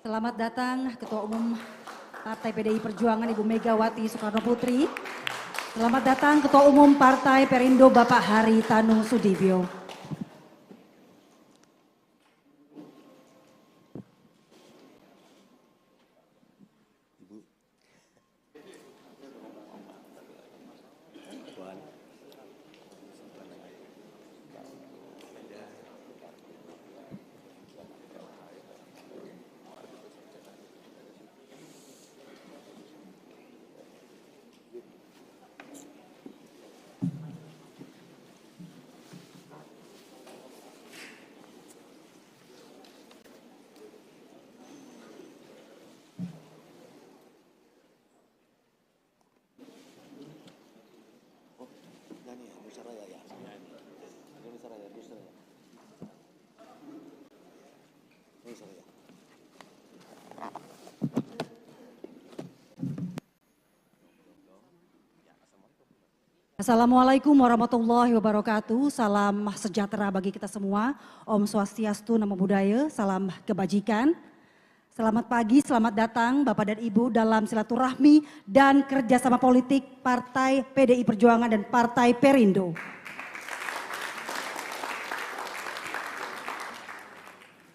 Selamat datang Ketua Umum Partai PDI Perjuangan Ibu Megawati Soekarno Putri. Selamat datang Ketua Umum Partai Perindo Bapak Haritanu Sudibyo. Assalamualaikum warahmatullahi wabarakatuh. Salam sejahtera bagi kita semua. Om Swastiastu, Namo Buddhaya, salam kebajikan. Selamat pagi, selamat datang Bapak dan Ibu dalam silaturahmi dan kerjasama politik Partai PDI Perjuangan dan Partai Perindo.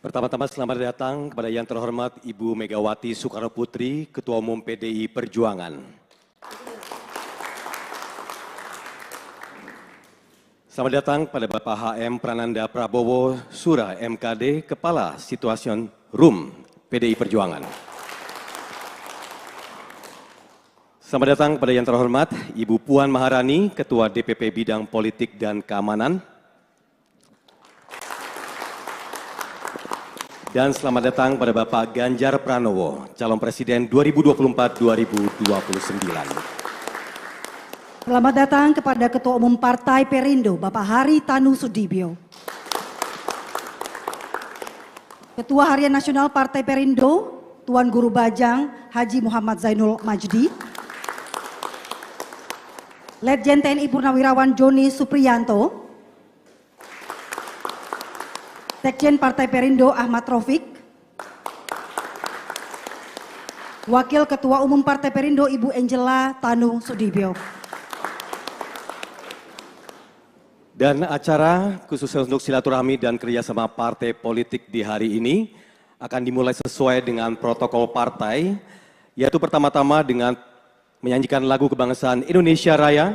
Pertama-tama selamat datang kepada yang terhormat Ibu Megawati Soekarno Putri, Ketua Umum PDI Perjuangan. Selamat datang pada Bapak HM Prananda Prabowo Sura MKD, Kepala Situasion Room PDI Perjuangan. Selamat datang kepada yang terhormat Ibu Puan Maharani, Ketua DPP Bidang Politik dan Keamanan. Dan selamat datang pada Bapak Ganjar Pranowo, Calon Presiden 2024-2029. Selamat datang kepada Ketua Umum Partai Perindo, Bapak Haritanu Sudibyo. Ketua Harian Nasional Partai Perindo, Tuan Guru Bajang Haji Muhammad Zainul Majdi. Letjen TNI Purnawirawan Joni Supriyanto. Sekjen Partai Perindo Ahmad Raufik. Wakil Ketua Umum Partai Perindo Ibu Angela Tanu Sudibyo. Dan acara khususnya untuk silaturahmi dan kerjasama partai politik di hari ini akan dimulai sesuai dengan protokol partai, yaitu pertama-tama dengan menyanyikan lagu kebangsaan Indonesia Raya,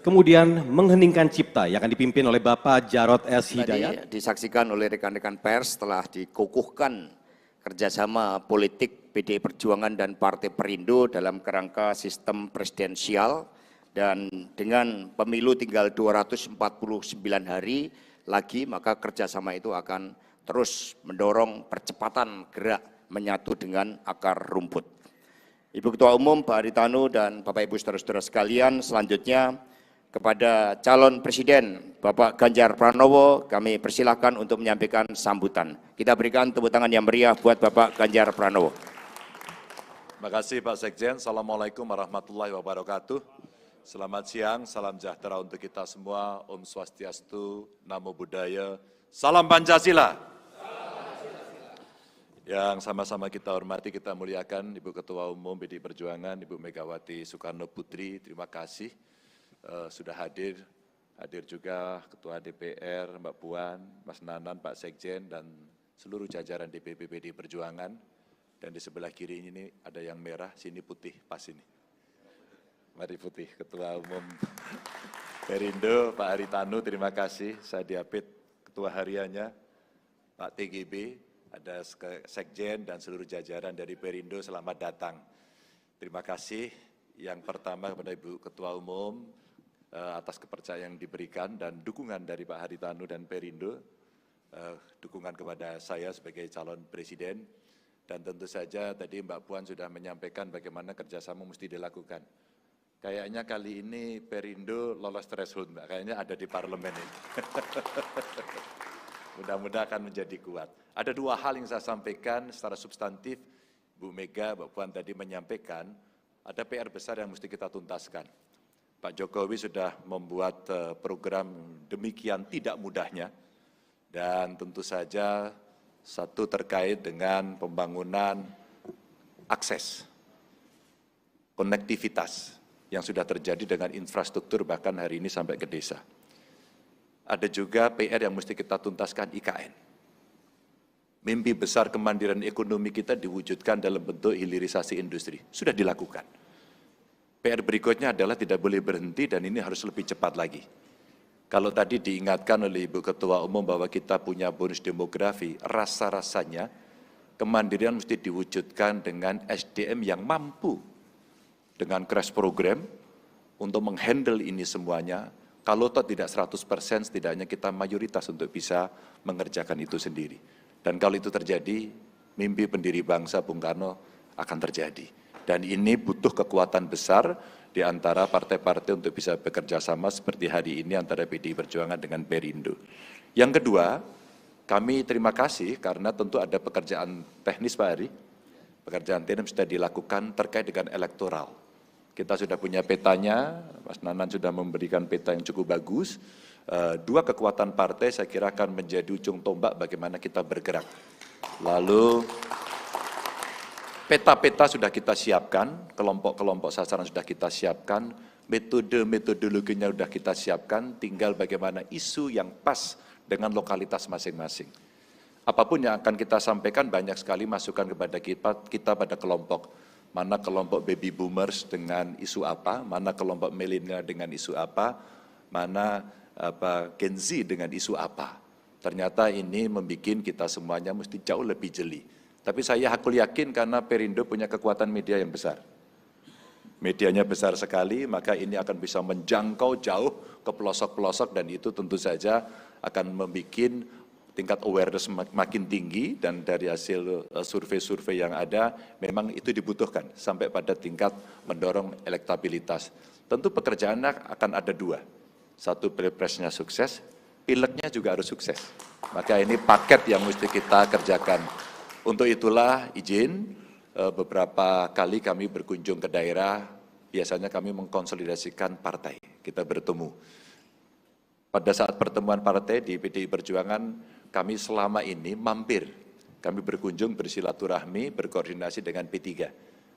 kemudian mengheningkan cipta yang akan dipimpin oleh Bapak Jarod S. Hidayat. Tadi disaksikan oleh rekan-rekan pers telah dikukuhkan kerjasama politik PDI Perjuangan dan Partai Perindo dalam kerangka sistem presidensial. Dan dengan pemilu tinggal 249 hari lagi, maka kerjasama itu akan terus mendorong percepatan gerak menyatu dengan akar rumput. Ibu Ketua Umum, Pak Haritanu dan Bapak Ibu saudara-saudara sekalian, selanjutnya kepada calon presiden Bapak Ganjar Pranowo, kami persilahkan untuk menyampaikan sambutan. Kita berikan tepuk tangan yang meriah buat Bapak Ganjar Pranowo. Terima kasih Pak Sekjen. Assalamualaikum warahmatullahi wabarakatuh. Selamat siang, salam sejahtera untuk kita semua. Om Swastiastu, Namo Buddhaya, salam Pancasila. Yang sama-sama kita hormati, kita muliakan Ibu Ketua Umum PDI Perjuangan, Ibu Megawati Soekarno Putri. Terima kasih sudah hadir. Hadir juga Ketua DPR, Mbak Puan, Mas Nanan, Pak Sekjen, dan seluruh jajaran DPP PDI Perjuangan. Dan di sebelah kiri ini ada yang merah, sini putih, pas ini. Mari putih, Ketua Umum Perindo, Pak Haritanu, terima kasih. Saya diapit Ketua Hariannya, Pak TGB, ada Sekjen dan seluruh jajaran dari Perindo, selamat datang. Terima kasih yang pertama kepada Ibu Ketua Umum atas kepercayaan yang diberikan dan dukungan dari Pak Haritanu dan Perindo, dukungan kepada saya sebagai calon presiden. Dan tentu saja tadi Mbak Puan sudah menyampaikan bagaimana kerjasama mesti dilakukan. Kayaknya kali ini Perindo lolos threshold, Mbak. Kayaknya ada di parlemen ini. Mudah-mudahan akan menjadi kuat. Ada dua hal yang saya sampaikan secara substantif. Bu Mega, Mbak Puan tadi menyampaikan, ada PR besar yang mesti kita tuntaskan. Pak Jokowi sudah membuat program demikian tidak mudahnya. Dan tentu saja Satu terkait dengan pembangunan akses, konektivitas yang sudah terjadi dengan infrastruktur bahkan hari ini sampai ke desa. Ada juga PR yang mesti kita tuntaskan, IKN. Mimpi besar kemandirian ekonomi kita diwujudkan dalam bentuk hilirisasi industri. Sudah dilakukan. PR berikutnya adalah tidak boleh berhenti dan ini harus lebih cepat lagi. Kalau tadi diingatkan oleh Ibu Ketua Umum bahwa kita punya bonus demografi, rasa-rasanya kemandirian mesti diwujudkan dengan SDM yang mampu dengan crash program untuk menghandle ini semuanya. Kalau toh tidak 100%, setidaknya kita mayoritas untuk bisa mengerjakan itu sendiri. Dan kalau itu terjadi, mimpi pendiri bangsa Bung Karno akan terjadi. Dan ini butuh kekuatan besar di antara partai-partai untuk bisa bekerja sama seperti hari ini antara PDI Perjuangan dengan Perindo. Yang kedua, kami terima kasih karena tentu ada pekerjaan teknis Pak Ari. Pekerjaan teknis sudah dilakukan terkait dengan elektoral. Kita sudah punya petanya, Mas Nanan sudah memberikan peta yang cukup bagus. Dua kekuatan partai saya kira akan menjadi ujung tombak bagaimana kita bergerak. Lalu peta-peta sudah kita siapkan, kelompok-kelompok sasaran sudah kita siapkan, metode-metodologinya sudah kita siapkan, tinggal bagaimana isu yang pas dengan lokalitas masing-masing. Apapun yang akan kita sampaikan banyak sekali masukan kepada kita pada kelompok. Mana kelompok baby boomers dengan isu apa, mana kelompok milenial dengan isu apa, mana Gen Z dengan isu apa. Ternyata ini membuat kita semuanya mesti jauh lebih jeli. Tapi saya hakul yakin karena Perindo punya kekuatan media yang besar. Medianya besar sekali, maka ini akan bisa menjangkau jauh ke pelosok-pelosok dan itu tentu saja akan membuat tingkat awareness makin tinggi dan dari hasil survei-survei yang ada memang itu dibutuhkan sampai pada tingkat mendorong elektabilitas. Tentu pekerjaannya akan ada dua. Satu, pilpresnya sukses, pileknya juga harus sukses. Maka ini paket yang mesti kita kerjakan. Untuk itulah izin beberapa kali kami berkunjung ke daerah, biasanya kami mengkonsolidasikan partai, kita bertemu. Pada saat pertemuan partai di PDI Perjuangan, kami selama ini mampir, kami berkunjung, bersilaturahmi, berkoordinasi dengan P3.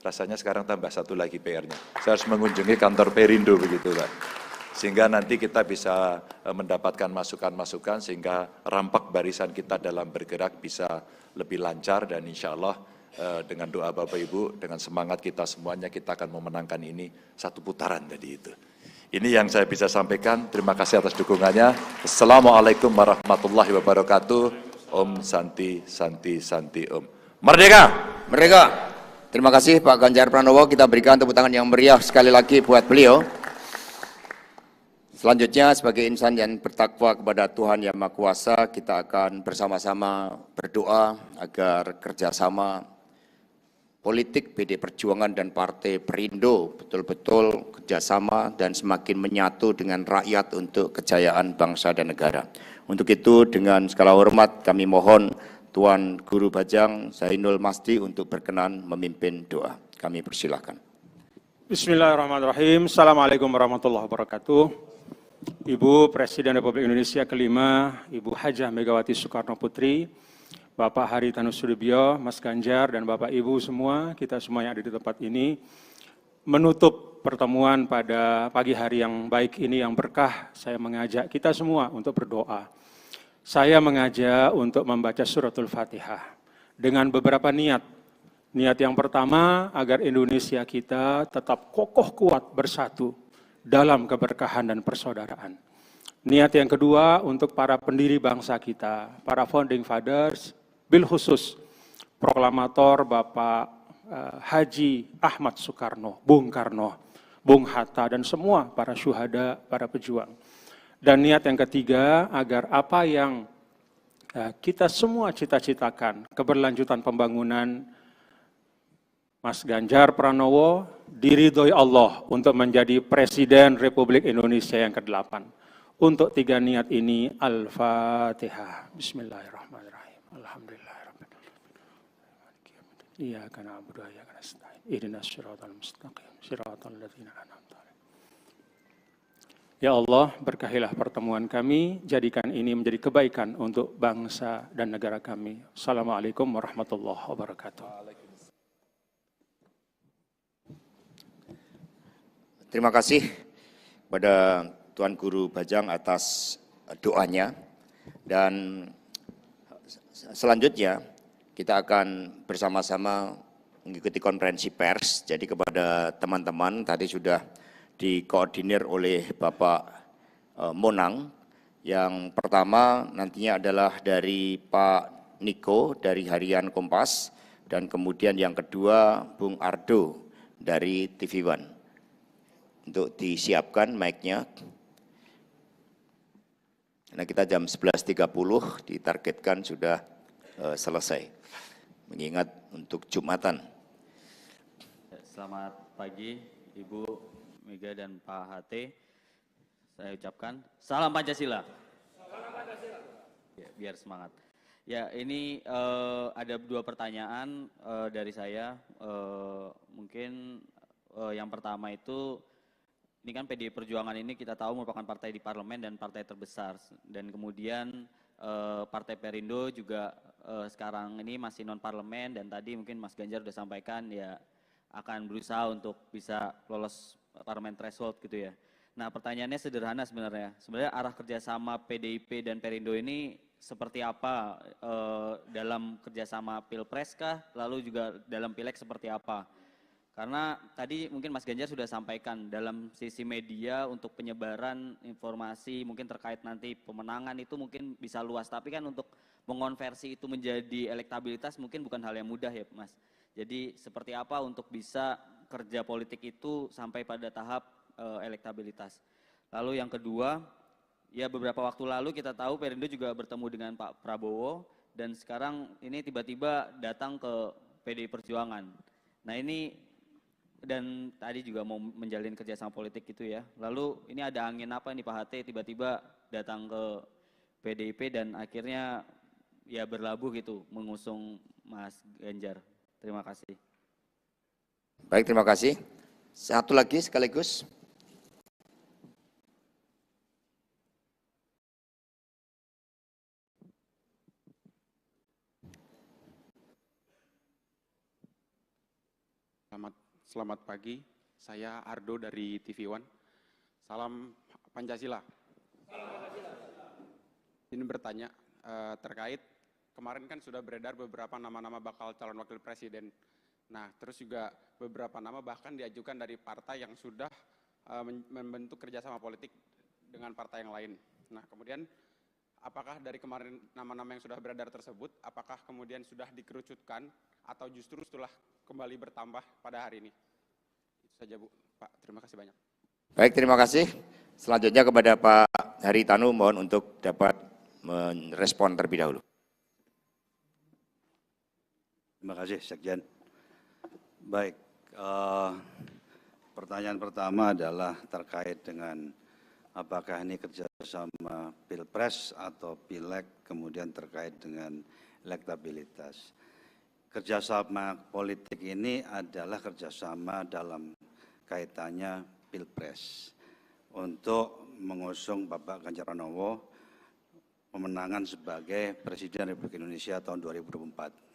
Rasanya sekarang tambah satu lagi PR-nya. Saya harus mengunjungi kantor Perindo begitu Pak. Sehingga nanti kita bisa mendapatkan masukan-masukan sehingga rampak barisan kita dalam bergerak bisa lebih lancar dan insya Allah dengan doa Bapak Ibu, dengan semangat kita semuanya kita akan memenangkan ini satu putaran tadi itu. Ini yang saya bisa sampaikan. Terima kasih atas dukungannya. Assalamualaikum warahmatullahi wabarakatuh. Om Santi, Santi, Santi, Om. Merdeka! Merdeka! Terima kasih Pak Ganjar Pranowo. Kita berikan tepuk tangan yang meriah sekali lagi buat beliau. Selanjutnya sebagai insan yang bertakwa kepada Tuhan Yang Maha Kuasa, kita akan bersama-sama berdoa agar kerjasama politik PDI Perjuangan dan Partai Perindo betul-betul kerjasama dan semakin menyatu dengan rakyat untuk kejayaan bangsa dan negara. Untuk itu dengan segala hormat kami mohon Tuan Guru Bajang Zainul Masdi untuk berkenan memimpin doa. Kami persilahkan. Bismillahirrahmanirrahim. Assalamualaikum warahmatullahi wabarakatuh. Ibu Presiden Republik Indonesia kelima, Ibu Hajah Megawati Soekarno Putri, Bapak Haritanu Sudibyo, Mas Ganjar, dan Bapak Ibu semua, kita semua yang ada di tempat ini, menutup pertemuan pada pagi hari yang baik ini, yang berkah, saya mengajak kita semua untuk berdoa. Saya mengajak untuk membaca suratul Fatihah dengan beberapa niat. Niat yang pertama, agar Indonesia kita tetap kokoh kuat bersatu dalam keberkahan dan persaudaraan. Niat yang kedua, untuk para pendiri bangsa kita, para founding fathers, bil khusus proklamator Bapak Haji Ahmad Soekarno, Bung Karno, Bung Hatta, dan semua para syuhada, para pejuang. Dan niat yang ketiga, agar apa yang kita semua cita-citakan, keberlanjutan pembangunan Mas Ganjar Pranowo, diridhoi Allah untuk menjadi Presiden Republik Indonesia yang ke-8. Untuk tiga niat ini, Al-Fatihah. Bismillahirrahmanirrahim. Alhamdulillahirrahmanirrahim. Iyyaka na'budu wa iyyaka nasta'in. Ihdinas siratal mustaqim. Siratal ladzina an'amta 'alaihim. Ya Allah, berkahilah pertemuan kami, jadikan ini menjadi kebaikan untuk bangsa dan negara kami. Assalamualaikum warahmatullahi wabarakatuh. Terima kasih kepada Tuan Guru Bajang atas doanya. Dan selanjutnya kita akan bersama-sama mengikuti konferensi pers. Jadi kepada teman-teman tadi sudah dikoordinir oleh Bapak Monang. Yang pertama nantinya adalah dari Pak Niko dari Harian Kompas, dan kemudian yang kedua Bung Ardo dari TV One. Untuk disiapkan mic-nya. Nah, kita jam 11.30 ditargetkan sudah selesai, mengingat untuk Jumatan. Selamat pagi Ibu Mega dan Pak HT, saya ucapkan salam Pancasila. Salam Pancasila. Ya, biar semangat. Ya, ini ada dua pertanyaan dari saya. Mungkin yang pertama itu, ini kan PDI Perjuangan ini kita tahu merupakan partai di parlemen dan partai terbesar. Dan kemudian Partai Perindo juga sekarang ini masih non parlemen, dan tadi mungkin Mas Ganjar sudah sampaikan ya akan berusaha untuk bisa lolos parlemen threshold gitu ya. Nah, pertanyaannya sederhana sebenarnya. Sebenarnya arah kerjasama PDIP dan Perindo ini seperti apa dalam kerjasama Pilpres kah? Lalu juga dalam Pileg seperti apa? Karena tadi mungkin Mas Ganjar sudah sampaikan dalam sisi media untuk penyebaran informasi mungkin terkait nanti pemenangan itu mungkin bisa luas. Tapi kan untuk mengonversi itu menjadi elektabilitas mungkin bukan hal yang mudah ya Mas. Jadi seperti apa untuk bisa kerja politik itu sampai pada tahap elektabilitas. Lalu yang kedua, ya beberapa waktu lalu kita tahu Perindo juga bertemu dengan Pak Prabowo, dan sekarang ini tiba-tiba datang ke PDI Perjuangan. Nah ini, dan tadi juga mau menjalin kerjasama politik gitu ya. Lalu ini ada angin apa nih Pak HT tiba-tiba datang ke PDIP dan akhirnya ya berlabuh gitu mengusung Mas Ganjar. Terima kasih. Baik, terima kasih. Satu lagi sekaligus. Selamat pagi, saya Ardo dari TV One. Salam Pancasila. Ini bertanya terkait kemarin kan sudah beredar beberapa nama-nama bakal calon wakil presiden. Nah, terus juga beberapa nama bahkan diajukan dari partai yang sudah membentuk kerjasama politik dengan partai yang lain. Nah, kemudian apakah dari kemarin nama-nama yang sudah beredar tersebut, apakah kemudian sudah dikerucutkan atau justru setelah kembali bertambah pada hari ini? Itu saja Bu, Pak. Terima kasih banyak. Baik, terima kasih. Selanjutnya kepada Pak Haritanu, mohon untuk dapat merespon terlebih dahulu. Terima kasih, Sekjen. Baik, pertanyaan pertama adalah terkait dengan apakah ini kerjasama Pilpres atau Pileg, kemudian terkait dengan elektabilitas. Kerjasama politik ini adalah kerjasama dalam kaitannya Pilpres untuk mengusung Bapak Ganjar Pranowo pemenangan sebagai Presiden Republik Indonesia tahun 2024.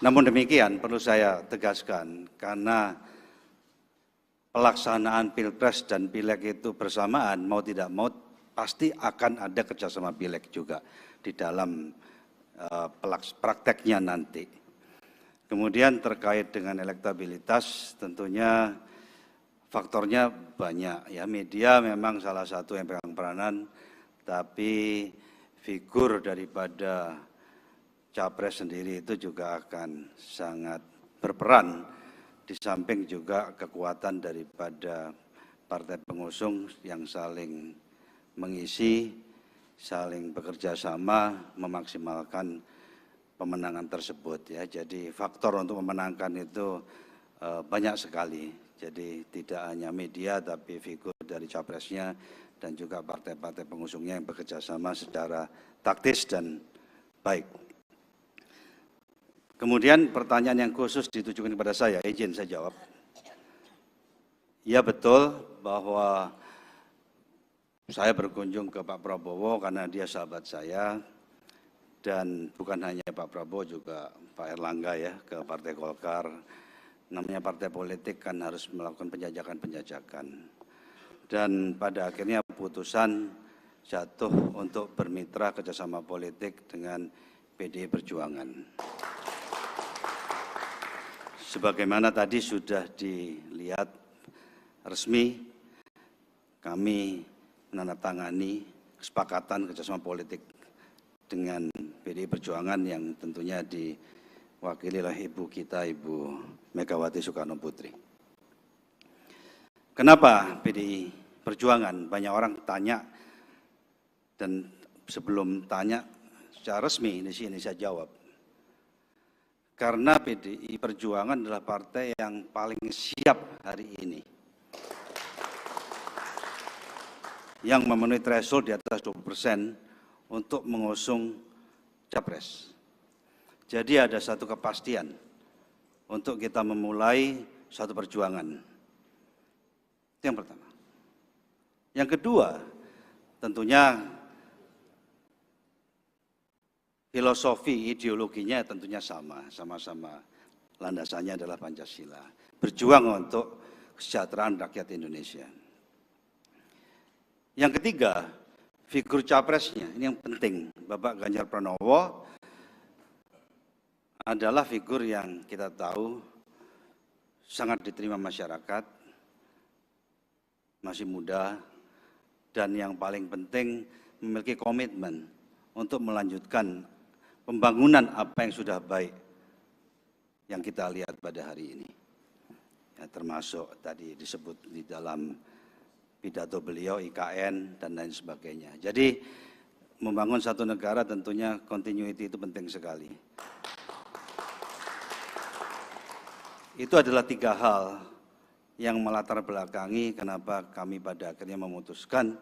Namun demikian perlu saya tegaskan, karena pelaksanaan Pilpres dan Pileg itu bersamaan, mau tidak mau pasti akan ada kerjasama Pileg juga di dalam prakteknya nanti. Kemudian terkait dengan elektabilitas, tentunya faktornya banyak ya. Media memang salah satu yang pegang peranan, tapi figur daripada Capres sendiri itu juga akan sangat berperan, di samping juga kekuatan daripada partai pengusung yang saling mengisi, saling bekerja sama memaksimalkan pemenangan tersebut ya. Jadi faktor untuk memenangkan itu banyak sekali. Jadi tidak hanya media tapi figur dari capresnya dan juga partai-partai pengusungnya yang bekerja sama secara taktis dan baik. Kemudian pertanyaan yang khusus ditujukan kepada saya, izin saya jawab. Ya betul bahwa saya berkunjung ke Pak Prabowo karena dia sahabat saya, dan bukan hanya Pak Prabowo juga Pak Erlangga ya ke Partai Golkar. Namanya partai politik kan harus melakukan penjajakan-penjajakan. Dan pada akhirnya putusan jatuh untuk bermitra kerjasama politik dengan PDI Perjuangan. Sebagaimana tadi sudah dilihat resmi, kami menandatangani kesepakatan kerjasama politik dengan PDI Perjuangan yang tentunya diwakili oleh ibu kita, Ibu Megawati Soekarno Putri. Kenapa PDI Perjuangan? Banyak orang tanya, dan sebelum tanya secara resmi ini saya jawab. Karena PDI Perjuangan adalah partai yang paling siap hari ini, yang memenuhi threshold di atas 20% untuk mengusung capres. Jadi ada satu kepastian untuk kita memulai suatu perjuangan. Itu yang pertama. Yang kedua, tentunya filosofi ideologinya tentunya sama-sama landasannya adalah Pancasila. Berjuang untuk kesejahteraan rakyat Indonesia. Yang ketiga, figur capresnya, ini yang penting. Bapak Ganjar Pranowo adalah figur yang kita tahu sangat diterima masyarakat, masih muda, dan yang paling penting memiliki komitmen untuk melanjutkan pembangunan apa yang sudah baik yang kita lihat pada hari ini. Ya, termasuk tadi disebut di dalam pidato beliau IKN dan lain sebagainya. Jadi membangun satu negara tentunya continuity itu penting sekali. Itu adalah tiga hal yang melatar belakangi kenapa kami pada akhirnya memutuskan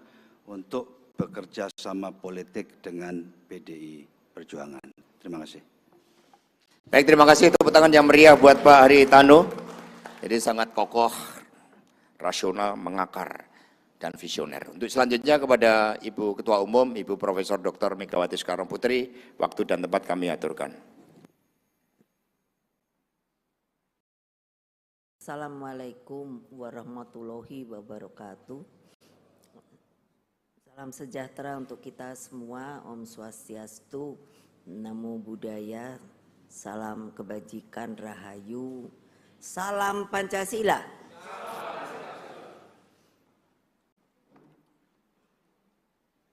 untuk bekerja sama politik dengan PDI Perjuangan. Terima kasih. Baik, terima kasih. Tepuk tangan yang meriah buat Pak Haritanu. Jadi sangat kokoh, rasional, mengakar, dan visioner. Untuk selanjutnya kepada Ibu Ketua Umum, Ibu Profesor Dr. Megawati Soekarno Putri, waktu dan tempat kami aturkan. Assalamualaikum warahmatullahi wabarakatuh. Salam sejahtera untuk kita semua. Om Swastiastu, Namo Buddhaya, salam kebajikan, rahayu, salam Pancasila.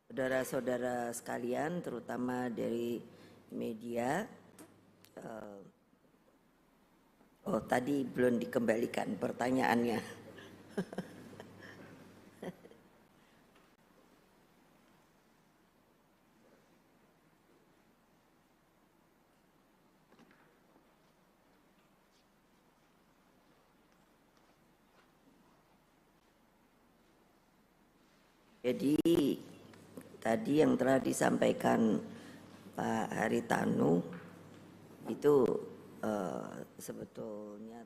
Saudara-saudara sekalian, terutama dari media, tadi belum dikembalikan pertanyaannya. Jadi tadi yang telah disampaikan Pak Haritanu itu sebetulnya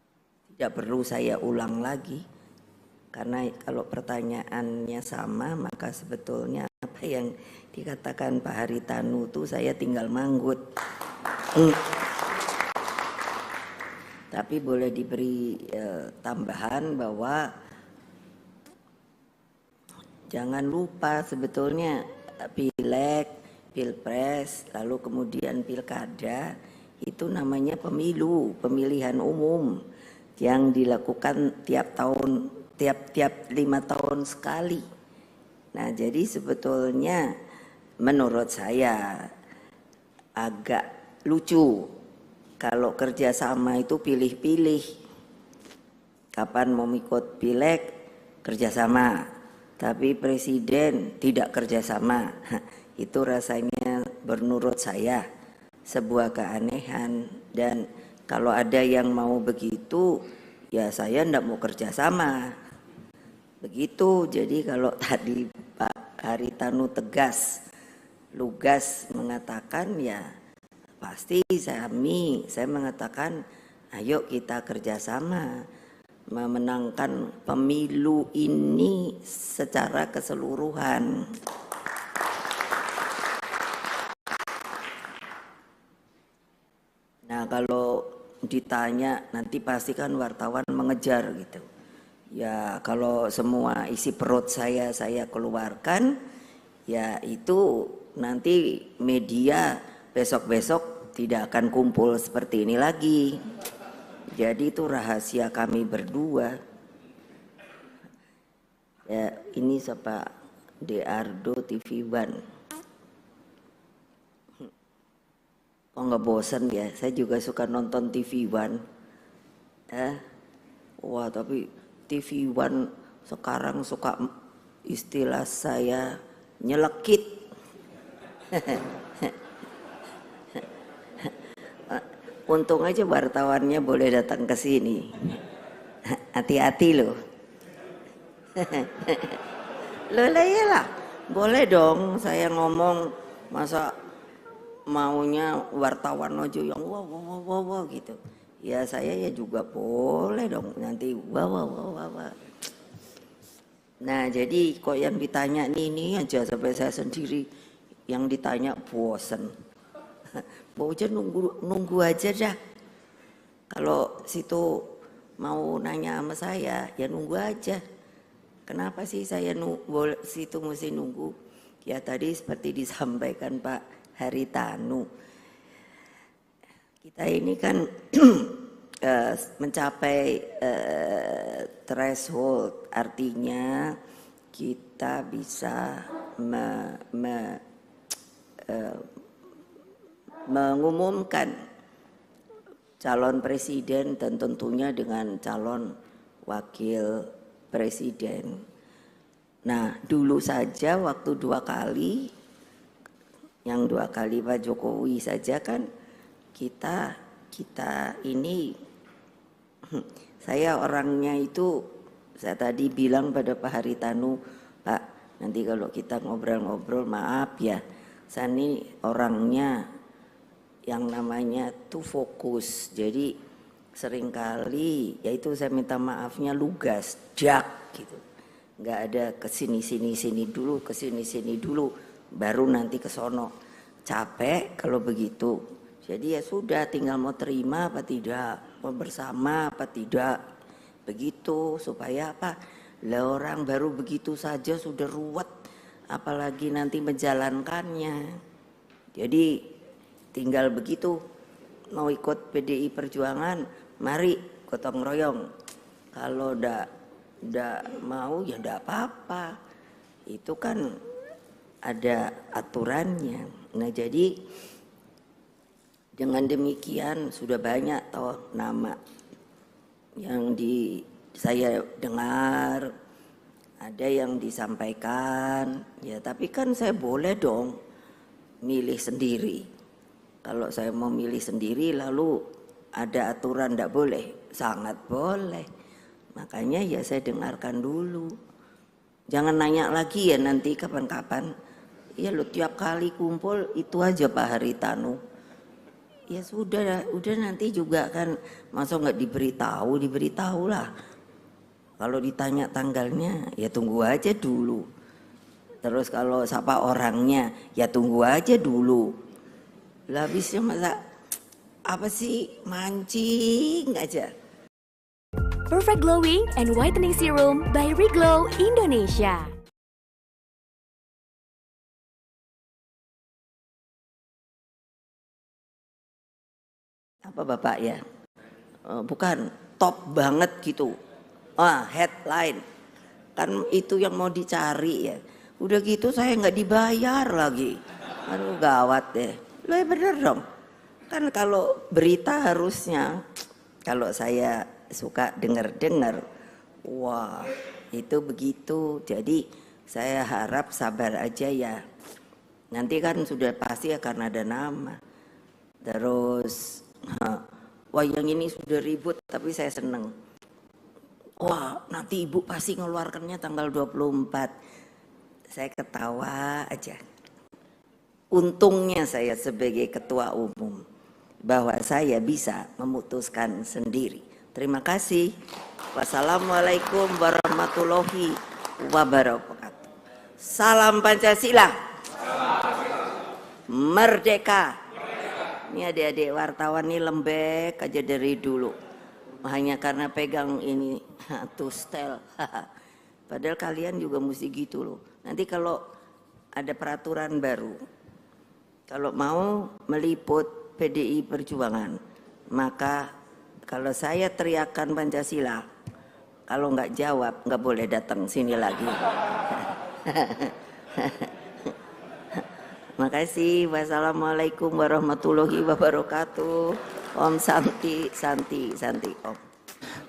tidak perlu saya ulang lagi, karena kalau pertanyaannya sama maka sebetulnya apa yang dikatakan Pak Haritanu itu saya tinggal manggut. Tapi boleh diberi tambahan bahwa jangan lupa sebetulnya pileg, pilpres, lalu kemudian pilkada itu namanya pemilu, pemilihan umum yang dilakukan tiap 5 tahun sekali. Nah, jadi sebetulnya menurut saya agak lucu kalau kerjasama itu pilih-pilih. Kapan mau ikut pileg kerjasama, tapi presiden tidak kerjasama. Itu rasanya menurut saya sebuah keanehan, dan kalau ada yang mau begitu ya saya enggak mau kerjasama begitu. Jadi kalau tadi Pak Haritanu tegas lugas mengatakan, ya pasti saya mengatakan ayo kita kerjasama. memenangkan pemilu ini secara keseluruhan. Nah, kalau ditanya nanti pasti kan wartawan mengejar gitu. Ya kalau semua isi perut saya keluarkan, ya itu nanti media besok-besok tidak akan kumpul seperti ini lagi. Jadi itu rahasia kami berdua. Ya ini siapa? Deardo TV One. Oh nggak bosan ya, saya juga suka nonton TV One. Wah tapi TV One sekarang suka istilah saya nyelekit. Untung aja wartawannya boleh datang ke sini. Hati-hati loh. Loh lah, boleh dong saya ngomong, masa maunya wartawan aja yang wah gitu. Ya saya ya juga boleh dong nanti wah. Nah jadi kok yang ditanya ini aja sampai saya sendiri yang ditanya bosen. Mau aja nunggu aja dah. Kalau situ mau nanya sama saya ya nunggu aja. Kenapa sih saya situ mesti nunggu? Ya tadi seperti disampaikan Pak Haritanu, kita ini kan mencapai threshold, artinya kita bisa mengumumkan calon presiden dan tentunya dengan calon wakil presiden. Nah dulu saja waktu 2 kali, yang 2 kali Pak Jokowi saja kan kita ini saya orangnya itu, saya tadi bilang pada Pak Haritanu, Pak nanti kalau kita ngobrol-ngobrol maaf ya, saya ini orangnya yang namanya tuh fokus, jadi seringkali yaitu saya minta maafnya lugas, jak gitu, nggak ada kesini dulu, kesini dulu, baru nanti ke sono. Capek kalau begitu. Jadi ya sudah tinggal mau terima apa tidak, mau bersama apa tidak. Begitu supaya apa? Lah orang baru begitu saja sudah ruwet, apalagi nanti menjalankannya. Jadi tinggal begitu. Mau ikut PDI Perjuangan, mari gotong royong. Kalau ndak mau ya ndak apa-apa. Itu kan ada aturannya. Nah jadi dengan demikian sudah banyak toh nama yang saya dengar, ada yang disampaikan, ya tapi kan saya boleh dong milih sendiri. Kalau saya mau milih sendiri lalu ada aturan ndak boleh, sangat boleh. Makanya ya saya dengarkan dulu. Jangan nanya lagi ya nanti kapan-kapan. Ya lu tiap kali kumpul itu aja Pak Haritanu. Ya sudah nanti juga kan masa nggak diberitahu lah. Kalau ditanya tanggalnya ya tunggu aja dulu. Terus kalau siapa orangnya ya tunggu aja dulu. Lah habisnya masa apa sih, mancing aja. Perfect Glowing and Whitening Serum by Reglow Indonesia. Apa Bapak ya? Bukan top banget gitu. Headline. Kan itu yang mau dicari ya. Udah gitu saya nggak dibayar lagi. Aduh gawat deh. Loh ya bener dong. Kan kalau berita harusnya, kalau saya suka dengar, wah itu begitu. Jadi saya harap sabar aja ya. Nanti kan sudah pasti akan ada nama. Terus wah yang ini sudah ribut tapi saya seneng. Wah nanti ibu pasti ngeluarkannya tanggal 24. Saya ketawa aja. Untungnya saya sebagai ketua umum bahwa saya bisa memutuskan sendiri. Terima kasih. Wassalamualaikum warahmatullahi wabarakatuh. Salam Pancasila. Merdeka. Ini adik-adik wartawan ini lembek aja dari dulu. Hanya karena pegang ini tuh style. Padahal kalian juga mesti gitu loh. Nanti kalau ada peraturan baru, kalau mau meliput PDI Perjuangan, maka kalau saya teriakan Pancasila, kalau nggak jawab nggak boleh datang sini lagi. Makasih. Wassalamualaikum warahmatullahi wabarakatuh. Om Santi, Santi, Santi, Om.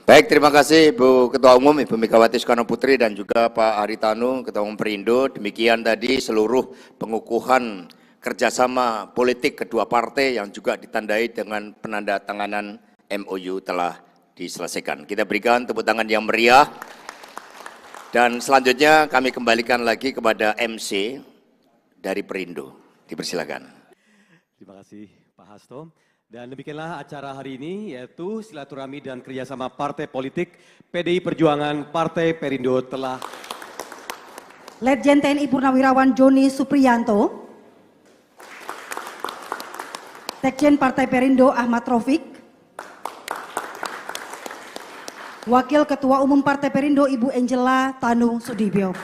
Baik, terima kasih Ibu Ketua Umum, Ibu Megawati Soekarno Putri dan juga Pak Haritanu, Ketua Umum Perindo. Demikian tadi seluruh pengukuhan kerjasama politik kedua partai yang juga ditandai dengan penandatanganan MOU telah diselesaikan. Kita berikan tepuk tangan yang meriah. Dan selanjutnya kami kembalikan lagi kepada MC dari Perindo. Dipersilakan. Terima kasih Pak Hasto. Dan demikianlah acara hari ini, yaitu silaturahmi dan kerjasama partai politik PDI Perjuangan Partai Perindo telah. Letjen TNI Purnawirawan Joni Supriyanto, Sekjen Partai Perindo Ahmad Raufik, Wakil Ketua Umum Partai Perindo Ibu Angela Tanu Sudibyo.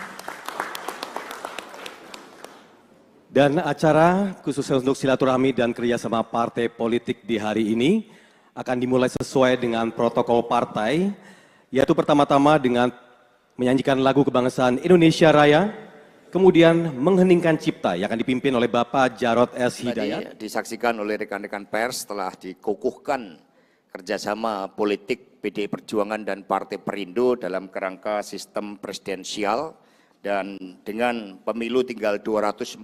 Dan acara khususnya untuk silaturahmi dan kerjasama partai politik di hari ini akan dimulai sesuai dengan protokol partai, yaitu pertama-tama dengan menyanyikan lagu kebangsaan Indonesia Raya, kemudian mengheningkan cipta yang akan dipimpin oleh Bapak Jarod S. Hidayat. Tadi disaksikan oleh rekan-rekan pers telah dikukuhkan kerjasama politik PDI Perjuangan dan Partai Perindo dalam kerangka sistem presidensial. Dan dengan pemilu tinggal 249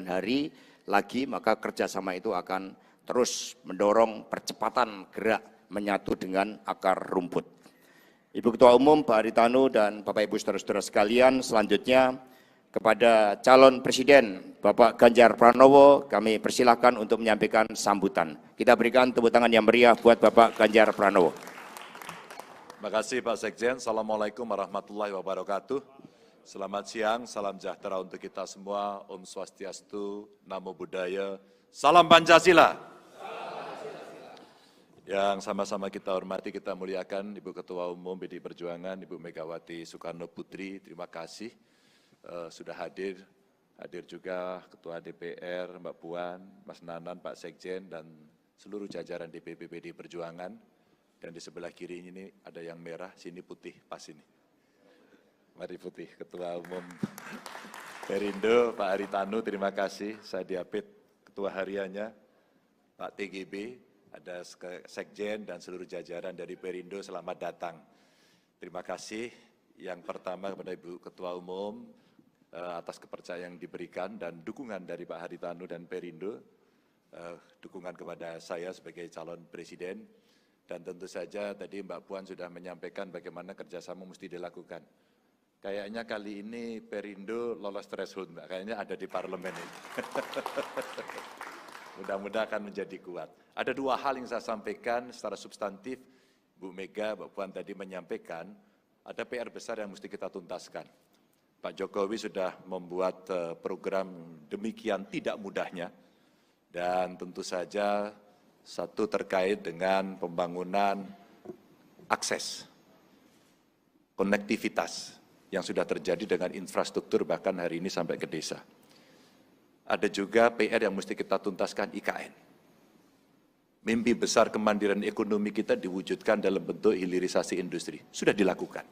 hari lagi, maka kerjasama itu akan terus mendorong percepatan gerak menyatu dengan akar rumput. Ibu Ketua Umum, Pak Haritanu dan Bapak Ibu Saudara-saudara sekalian, selanjutnya kepada calon Presiden Bapak Ganjar Pranowo, kami persilahkan untuk menyampaikan sambutan. Kita berikan tepuk tangan yang meriah buat Bapak Ganjar Pranowo. Terima kasih Pak Sekjen. Assalamualaikum warahmatullahi wabarakatuh. Selamat siang, salam sejahtera untuk kita semua. Om Swastiastu, Namo Buddhaya, Salam Pancasila. Yang sama-sama kita hormati, kita muliakan Ibu Ketua Umum PDI Perjuangan, Ibu Megawati Soekarno Putri, terima kasih sudah hadir. Hadir juga Ketua DPR, Mbak Puan, Mas Nanan, Pak Sekjen, dan seluruh jajaran DPP PDI Perjuangan. Dan di sebelah kiri ini ada yang merah, sini putih, pas ini. Mari putih, Ketua Umum Perindo, Pak Haritanu, terima kasih. Saya diapit Ketua Hariannya, Pak TGB, ada Sekjen dan seluruh jajaran dari Perindo, selamat datang. Terima kasih yang pertama kepada Ibu Ketua Umum atas kepercayaan yang diberikan dan dukungan dari Pak Haritanu dan Perindo, dukungan kepada saya sebagai calon presiden. Dan tentu saja tadi Mbak Puan sudah menyampaikan bagaimana kerjasama mesti dilakukan. Kayaknya kali ini Perindo lolos threshold, Mbak. Kayaknya ada di parlemen ini. Mudah-mudahan akan menjadi kuat. Ada dua hal yang saya sampaikan secara substantif. Bu Mega, Mbak Puan tadi menyampaikan, ada PR besar yang mesti kita tuntaskan. Pak Jokowi sudah membuat program demikian tidak mudahnya. Dan tentu saja satu terkait dengan pembangunan akses, konektivitas yang sudah terjadi dengan infrastruktur bahkan hari ini sampai ke desa. Ada juga PR yang mesti kita tuntaskan, IKN. Mimpi besar kemandirian ekonomi kita diwujudkan dalam bentuk hilirisasi industri. Sudah dilakukan.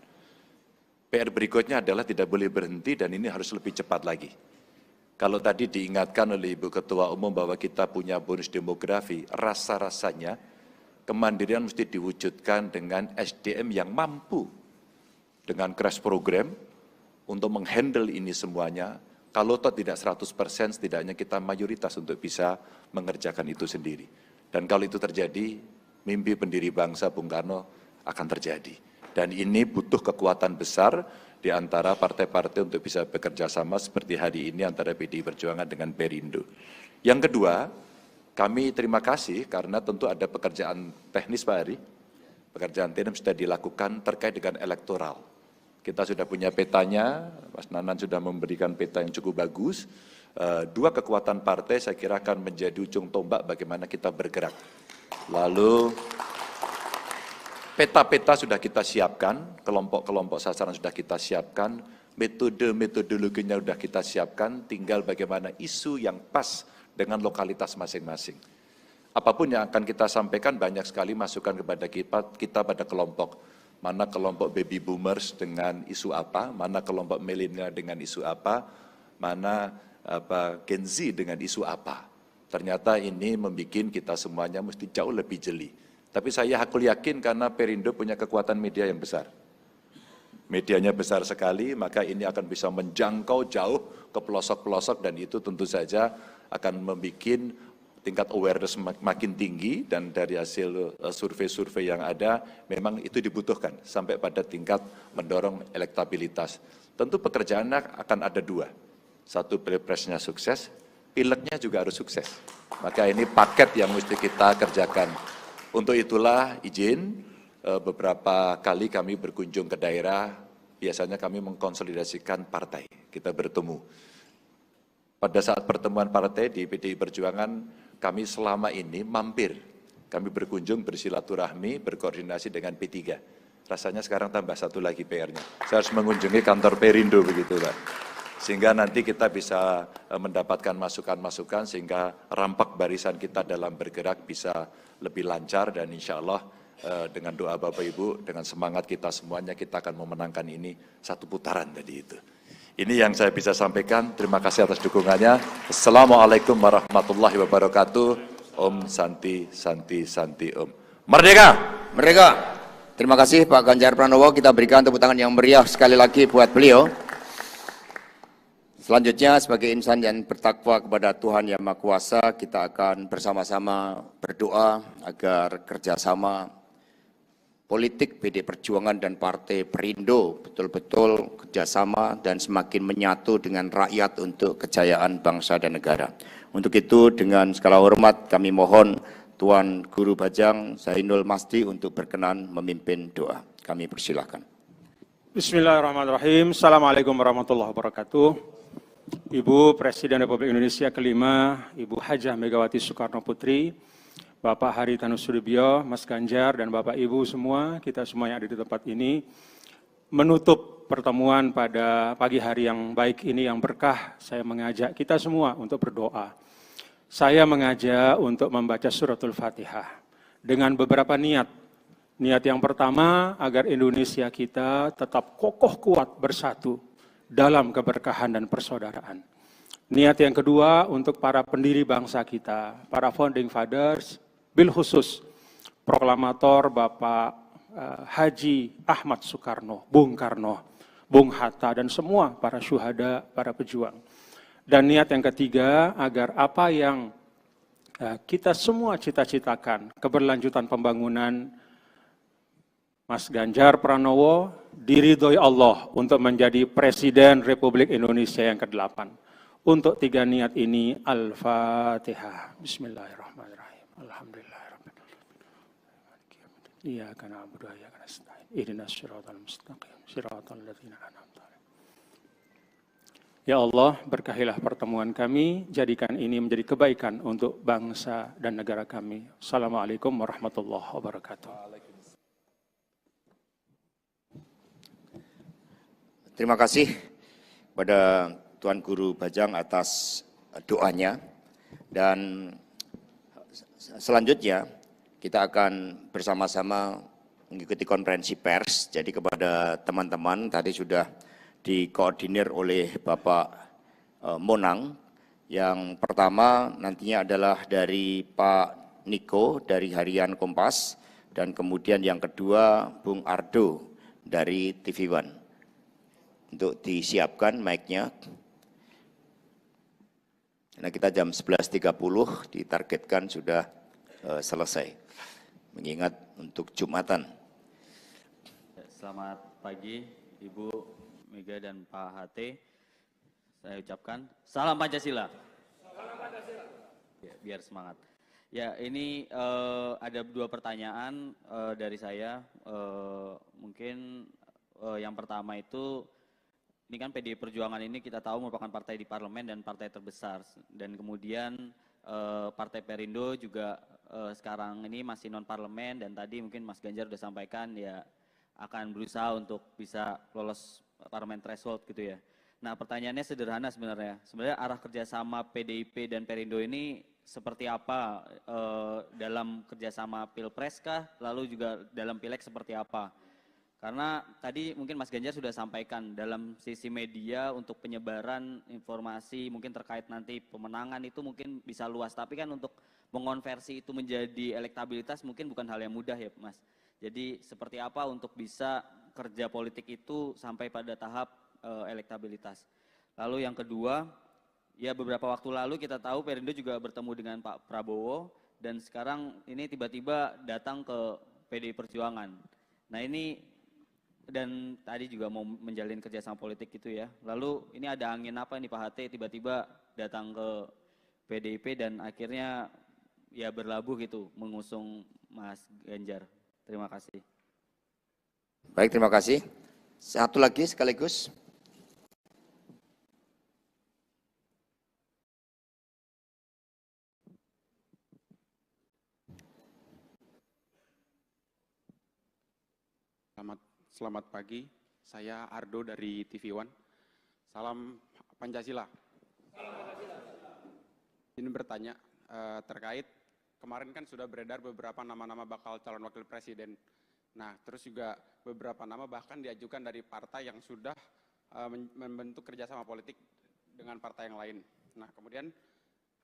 PR berikutnya adalah tidak boleh berhenti dan ini harus lebih cepat lagi. Kalau tadi diingatkan oleh Ibu Ketua Umum bahwa kita punya bonus demografi, rasa-rasanya kemandirian mesti diwujudkan dengan SDM yang mampu dengan crash program untuk menghandle ini semuanya. Kalau toh tidak 100%, setidaknya kita mayoritas untuk bisa mengerjakan itu sendiri. Dan kalau itu terjadi, mimpi pendiri bangsa Bung Karno akan terjadi. Dan ini butuh kekuatan besar di antara partai-partai untuk bisa bekerja sama seperti hari ini antara PDI Perjuangan dengan Perindo. Yang kedua, kami terima kasih karena tentu ada pekerjaan teknis Pak Hari, Pekerjaan tim sudah dilakukan terkait dengan elektoral. Kita sudah punya petanya, Mas Nanan sudah memberikan peta yang cukup bagus. Dua kekuatan partai saya kira akan menjadi ujung tombak bagaimana kita bergerak. Lalu peta-peta sudah kita siapkan, kelompok-kelompok sasaran sudah kita siapkan, metode-metodologinya sudah kita siapkan, tinggal bagaimana isu yang pas dengan lokalitas masing-masing. Apapun yang akan kita sampaikan banyak sekali masukan kepada kita pada kelompok. Mana kelompok baby boomers dengan isu apa, mana kelompok milenial dengan isu apa, mana Gen Z dengan isu apa. Ternyata ini membuat kita semuanya mesti jauh lebih jeli. Tapi saya yakin karena Perindo punya kekuatan media yang besar. Medianya besar sekali, maka ini akan bisa menjangkau jauh ke pelosok-pelosok dan itu tentu saja akan membuat tingkat awareness makin tinggi dan dari hasil survei-survei yang ada memang itu dibutuhkan sampai pada tingkat mendorong elektabilitas. Tentu pekerjaannya akan ada dua. Satu pilpresnya sukses, pileknya juga harus sukses. Maka ini paket yang mesti kita kerjakan. Untuk itulah izin beberapa kali kami berkunjung ke daerah, biasanya kami mengkonsolidasikan partai, kita bertemu. Pada saat pertemuan partai di PDI Perjuangan, kami selama ini mampir. Kami berkunjung, bersilaturahmi, berkoordinasi dengan P3. Rasanya sekarang tambah satu lagi PR-nya. Saya harus mengunjungi kantor Perindo begitu, Pak. Sehingga nanti kita bisa mendapatkan masukan-masukan sehingga rampak barisan kita dalam bergerak bisa lebih lancar dan insya Allah dengan doa Bapak Ibu, dengan semangat kita semuanya kita akan memenangkan ini satu putaran tadi itu. Ini yang saya bisa sampaikan. Terima kasih atas dukungannya. Assalamualaikum warahmatullahi wabarakatuh. Om Santi, Santi, Santi Om. Merdeka! Merdeka! Terima kasih Pak Ganjar Pranowo. Kita berikan tepuk tangan yang meriah sekali lagi buat beliau. Selanjutnya sebagai insan yang bertakwa kepada Tuhan Yang Maha Kuasa, kita akan bersama-sama berdoa agar kerjasama politik PD Perjuangan dan Partai Perindo betul-betul kerjasama dan semakin menyatu dengan rakyat untuk kejayaan bangsa dan negara. Untuk itu dengan segala hormat kami mohon Tuan Guru Bajang Zainul Masdi untuk berkenan memimpin doa. Kami persilahkan. Bismillahirrahmanirrahim. Assalamualaikum warahmatullahi wabarakatuh. Ibu Presiden Republik Indonesia kelima, Ibu Hajah Megawati Soekarno Putri, Bapak Haritanu Sudibyo, Mas Ganjar, dan Bapak Ibu semua, kita semua yang ada di tempat ini, menutup pertemuan pada pagi hari yang baik ini, yang berkah, saya mengajak kita semua untuk berdoa. Saya mengajak untuk membaca suratul Fatihah dengan beberapa niat. Niat yang pertama, agar Indonesia kita tetap kokoh kuat bersatu dalam keberkahan dan persaudaraan. Niat yang kedua, untuk para pendiri bangsa kita, para founding fathers, bil khusus proklamator Bapak Haji Ahmad Soekarno, Bung Karno, Bung Hatta, dan semua para syuhada, para pejuang. Dan niat yang ketiga, agar apa yang kita semua cita-citakan, keberlanjutan pembangunan Mas Ganjar Pranowo diridhoi Allah untuk menjadi Presiden Republik Indonesia yang ke-8. Untuk tiga niat ini, Al-Fatihah. Bismillahirrahmanirrahim. Alhamdulillahirrahmanirrahim. Iyyaka na'budu wa iyyaka nasta'in. Ihdinas siratal mustaqim. Siratal ladzina an'amta 'alaihim. Ya Allah, berkahilah pertemuan kami, jadikan ini menjadi kebaikan untuk bangsa dan negara kami. Assalamualaikum warahmatullahi wabarakatuh. Terima kasih kepada Tuan Guru Bajang atas doanya. Dan selanjutnya kita akan bersama-sama mengikuti konferensi pers. Jadi kepada teman-teman tadi sudah dikoordinir oleh Bapak Monang. Yang pertama nantinya adalah dari Pak Niko dari Harian Kompas. Dan kemudian yang kedua Bung Ardo dari TV One. Untuk disiapkan mic-nya. Nah, kita jam 11.30 ditargetkan sudah selesai. Mengingat untuk Jumatan. Selamat pagi Ibu Mega dan Pak HT. Saya ucapkan salam Pancasila. Salam Pancasila. Ya, biar semangat. Ya, ini ada dua pertanyaan dari saya. Mungkin yang pertama itu, ini kan PDI Perjuangan ini kita tahu merupakan partai di parlemen dan partai terbesar. Dan kemudian Partai Perindo juga sekarang ini masih non parlemen, dan tadi mungkin Mas Ganjar sudah sampaikan ya akan berusaha untuk bisa lolos parlemen threshold gitu ya. Nah, pertanyaannya sederhana sebenarnya. Sebenarnya arah kerjasama PDIP dan Perindo ini seperti apa dalam kerjasama Pilpres kah? Lalu juga dalam Pileg seperti apa? Karena tadi mungkin Mas Ganjar sudah sampaikan dalam sisi media untuk penyebaran informasi mungkin terkait nanti pemenangan itu mungkin bisa luas. Tapi kan untuk mengonversi itu menjadi elektabilitas mungkin bukan hal yang mudah ya Mas. Jadi seperti apa untuk bisa kerja politik itu sampai pada tahap elektabilitas. Lalu yang kedua, ya beberapa waktu lalu kita tahu Perindo juga bertemu dengan Pak Prabowo dan sekarang ini tiba-tiba datang ke PDI Perjuangan. Nah ini dan tadi juga mau menjalin kerjasama politik gitu ya. Lalu ini ada angin apa nih Pak HT tiba-tiba datang ke PDIP dan akhirnya ya berlabuh gitu mengusung Mas Ganjar. Terima kasih. Baik, terima kasih. Satu lagi sekaligus. Selamat pagi, saya Ardo dari TV One. Salam Pancasila. Ini bertanya terkait kemarin kan sudah beredar beberapa nama-nama bakal calon wakil presiden. Nah, terus juga beberapa nama bahkan diajukan dari partai yang sudah membentuk kerjasama politik dengan partai yang lain. Nah, kemudian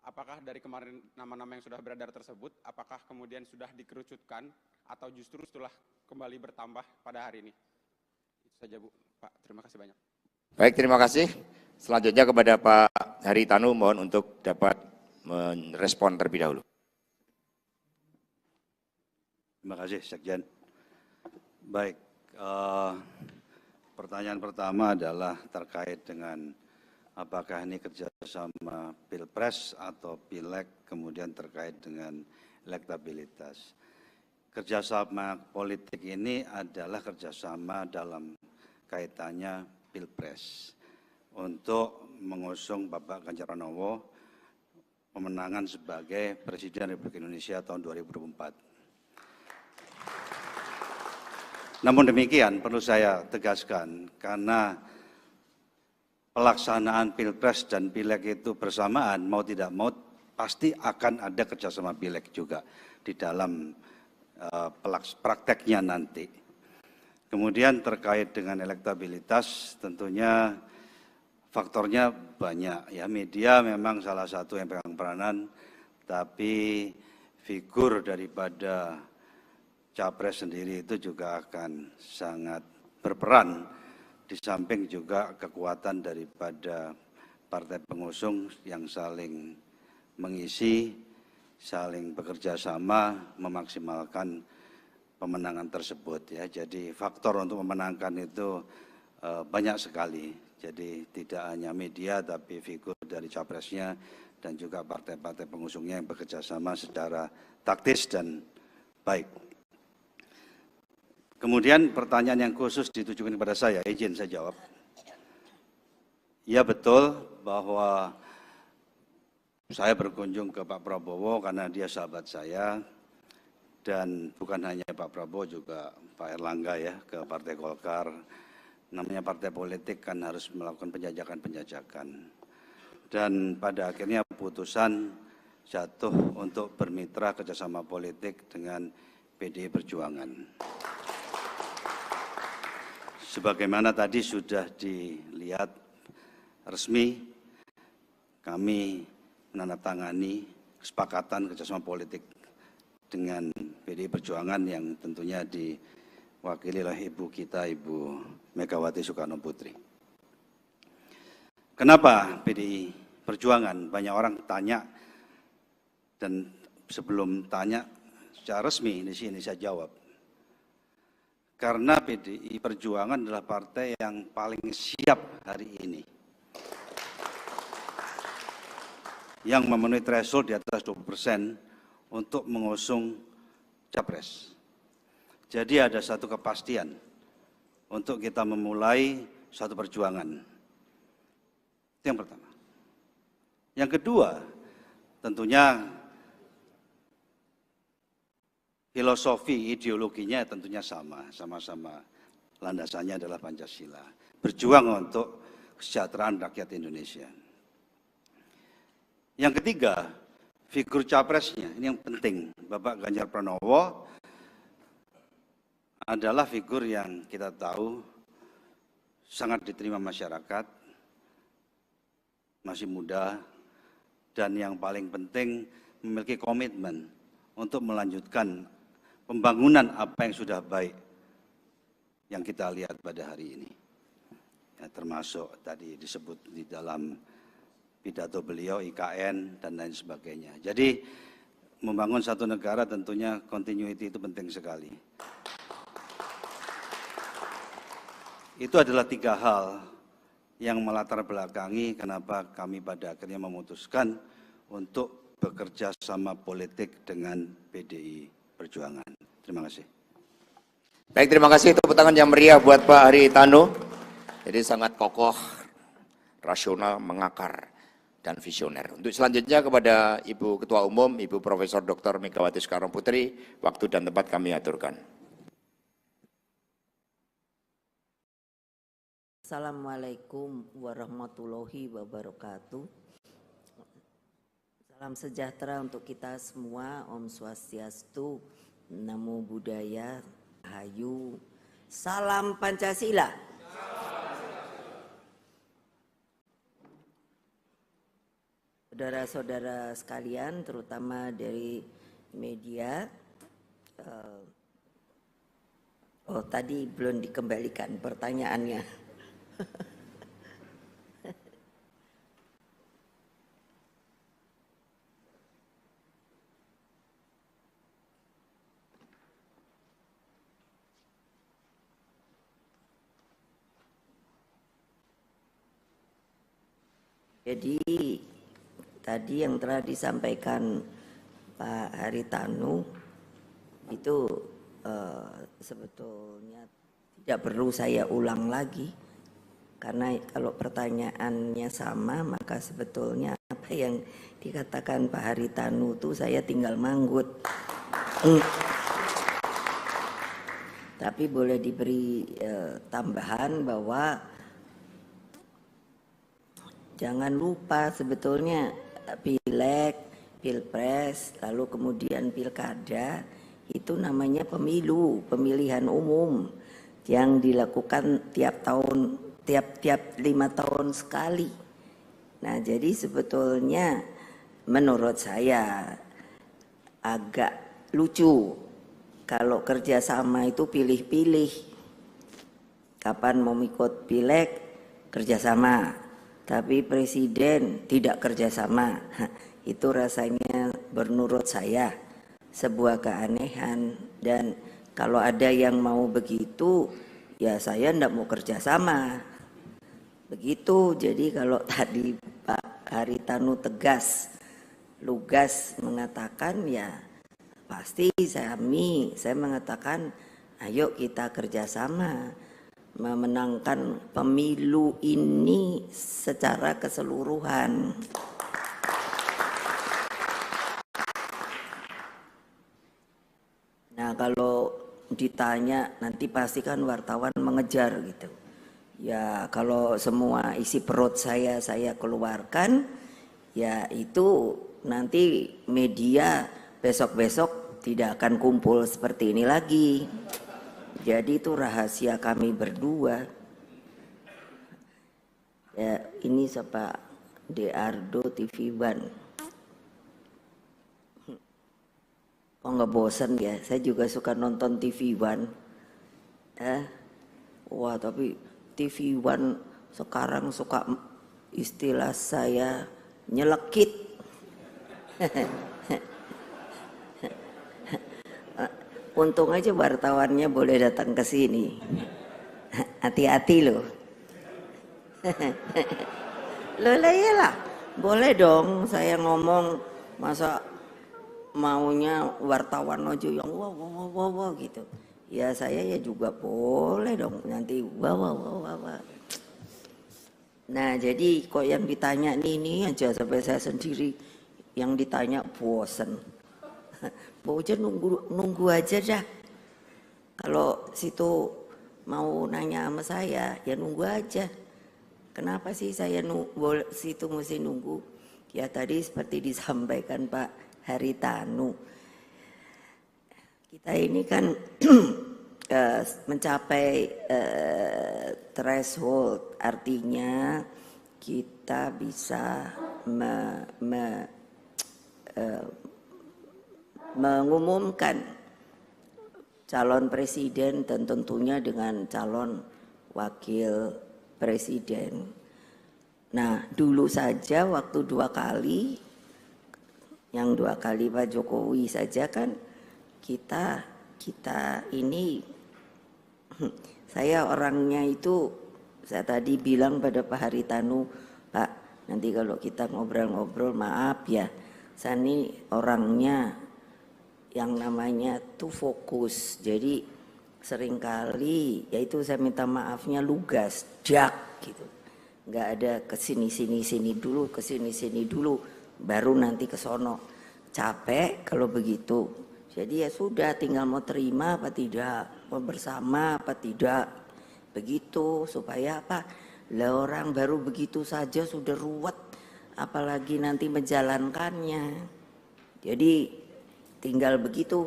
apakah dari kemarin nama-nama yang sudah beredar tersebut, apakah kemudian sudah dikerucutkan atau justru setelah kembali bertambah pada hari ini? Itu saja Bu, Pak. Terima kasih banyak. Baik, terima kasih. Selanjutnya kepada Pak Haritanu, mohon untuk dapat merespon terlebih dahulu. Terima kasih, Sekjen. Baik, pertanyaan pertama adalah terkait dengan apakah ini kerjasama Pilpres atau Pileg, kemudian terkait dengan elektabilitas. Kerjasama politik ini adalah kerjasama dalam kaitannya Pilpres untuk mengusung Bapak Ganjar Pranowo pemenangan sebagai Presiden Republik Indonesia tahun 2024. Namun demikian perlu saya tegaskan karena pelaksanaan Pilpres dan Pileg itu bersamaan mau tidak mau pasti akan ada kerjasama Pileg juga di dalam prakteknya nanti. Kemudian terkait dengan elektabilitas tentunya faktornya banyak ya, media memang salah satu yang pegang peranan, tapi figur daripada Capres sendiri itu juga akan sangat berperan, di samping juga kekuatan daripada partai pengusung yang saling mengisi, saling bekerja sama memaksimalkan pemenangan tersebut ya. Jadi faktor untuk memenangkan itu banyak sekali. Jadi tidak hanya media tapi figur dari capresnya dan juga partai-partai pengusungnya yang bekerja sama secara taktis dan baik. Kemudian pertanyaan yang khusus ditujukan kepada saya, izin saya jawab. Ya betul bahwa saya berkunjung ke Pak Prabowo karena dia sahabat saya, dan bukan hanya Pak Prabowo juga Pak Erlangga ya ke Partai Golkar. Namanya partai politik kan harus melakukan penjajakan-penjajakan. Dan pada akhirnya putusan jatuh untuk bermitra kerjasama politik dengan PDI Perjuangan. Sebagaimana tadi sudah dilihat resmi, kami menandatangani kesepakatan kerjasama politik dengan PDI Perjuangan yang tentunya diwakili oleh ibu kita, Ibu Megawati Soekarno Putri. Kenapa PDI Perjuangan? Banyak orang tanya, dan sebelum tanya secara resmi di sini saya jawab. Karena PDI Perjuangan adalah partai yang paling siap hari ini, yang memenuhi threshold di atas 20% untuk mengusung capres. Jadi ada satu kepastian untuk kita memulai suatu perjuangan. Itu yang pertama. Yang kedua, tentunya filosofi ideologinya tentunya sama-sama landasannya adalah Pancasila. Berjuang untuk kesejahteraan rakyat Indonesia. Yang ketiga, figur capresnya, ini yang penting. Bapak Ganjar Pranowo adalah figur yang kita tahu sangat diterima masyarakat, masih muda, dan yang paling penting memiliki komitmen untuk melanjutkan pembangunan apa yang sudah baik yang kita lihat pada hari ini. Ya, termasuk tadi disebut di dalam pidato beliau, IKN, dan lain sebagainya. Jadi membangun satu negara tentunya continuity itu penting sekali. Itu adalah 3 hal yang melatar belakangi kenapa kami pada akhirnya memutuskan untuk bekerja sama politik dengan PDI Perjuangan. Terima kasih. Baik, terima kasih. Tepuk tangan yang meriah buat Pak Haritanu. Jadi sangat kokoh, rasional, mengakar, dan visioner. Untuk selanjutnya kepada Ibu Ketua Umum, Ibu Profesor Dr. Megawati Soekarno Putri, waktu dan tempat kami aturkan. Assalamualaikum warahmatullahi wabarakatuh. Salam sejahtera untuk kita semua. Om Swastiastu, Namo Buddhaya, Rahayu, Salam Pancasila. Saudara-saudara sekalian, terutama dari media, tadi belum dikembalikan pertanyaannya. Jadi tadi yang telah disampaikan Pak Haritanu itu sebetulnya tidak perlu saya ulang lagi, karena kalau pertanyaannya sama maka sebetulnya apa yang dikatakan Pak Haritanu itu saya tinggal manggut. Tapi boleh diberi tambahan bahwa jangan lupa sebetulnya pileg, pilpres, lalu kemudian pilkada itu namanya pemilu, pemilihan umum yang dilakukan tiap 5 tahun sekali. Nah, jadi sebetulnya menurut saya agak lucu kalau kerjasama itu pilih-pilih. Kapan mau ikut pileg kerjasama, tapi presiden tidak kerjasama. Itu rasanya menurut saya sebuah keanehan, dan kalau ada yang mau begitu ya saya tidak mau kerjasama begitu. Jadi kalau tadi Pak Haritanu tegas, lugas mengatakan, ya pasti saya mengatakan ayo kita kerjasama memenangkan pemilu ini secara keseluruhan. Nah, kalau ditanya nanti pasti kan wartawan mengejar gitu. Ya kalau semua isi perut saya keluarkan, ya itu nanti media besok-besok tidak akan kumpul seperti ini lagi. Jadi itu rahasia kami berdua. Ya, ini siapa? Deardo TV One. Kok nggak bosan ya? Saya juga suka nonton TV One. Wah, tapi TV One sekarang suka istilah saya nyelekit. Untung aja wartawannya boleh datang ke sini. Hati-hati loh. Loh lah, boleh dong saya ngomong, masa maunya wartawan aja yang wah wah wah wah, wah gitu. Ya saya ya juga boleh dong nanti wah wah wah wah, wah. Nah jadi kok yang ditanya ini aja sampai saya sendiri yang ditanya bosen. Bosen nunggu aja dah. Kalau situ mau nanya sama saya ya nunggu aja. Kenapa sih saya situ mesti nunggu? Ya tadi seperti disampaikan Pak Haritanu. Kita ini kan mencapai threshold, artinya kita bisa mengumumkan calon presiden dan tentunya dengan calon wakil presiden. Nah dulu saja waktu 2 kali, yang 2 kali Pak Jokowi saja kan kita ini, saya orangnya itu, saya tadi bilang pada Pak Haritanu, Pak nanti kalau kita ngobrol-ngobrol maaf ya, saya ini orangnya yang namanya tuh fokus, jadi seringkali yaitu saya minta maafnya lugas, jak gitu, nggak ada kesini dulu, kesini dulu, baru nanti ke sono, capek kalau begitu. Jadi ya sudah tinggal mau terima apa tidak, mau bersama apa tidak, begitu supaya apa? Lah orang baru begitu saja sudah ruwet, apalagi nanti menjalankannya. Jadi tinggal begitu,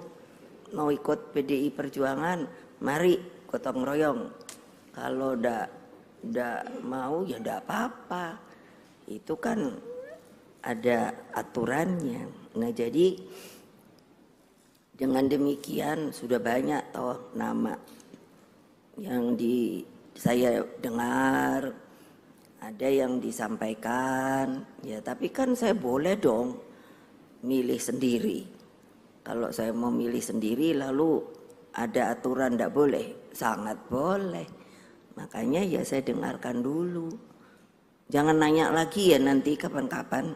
mau ikut PDI Perjuangan, mari gotong royong. Kalau ndak mau ya ndak apa-apa, itu kan ada aturannya. Nah jadi dengan demikian sudah banyak toh nama yang saya dengar, ada yang disampaikan, ya tapi kan saya boleh dong milih sendiri. Kalau saya mau milih sendiri lalu ada aturan tidak boleh, sangat boleh. Makanya ya saya dengarkan dulu. Jangan nanya lagi ya nanti kapan-kapan.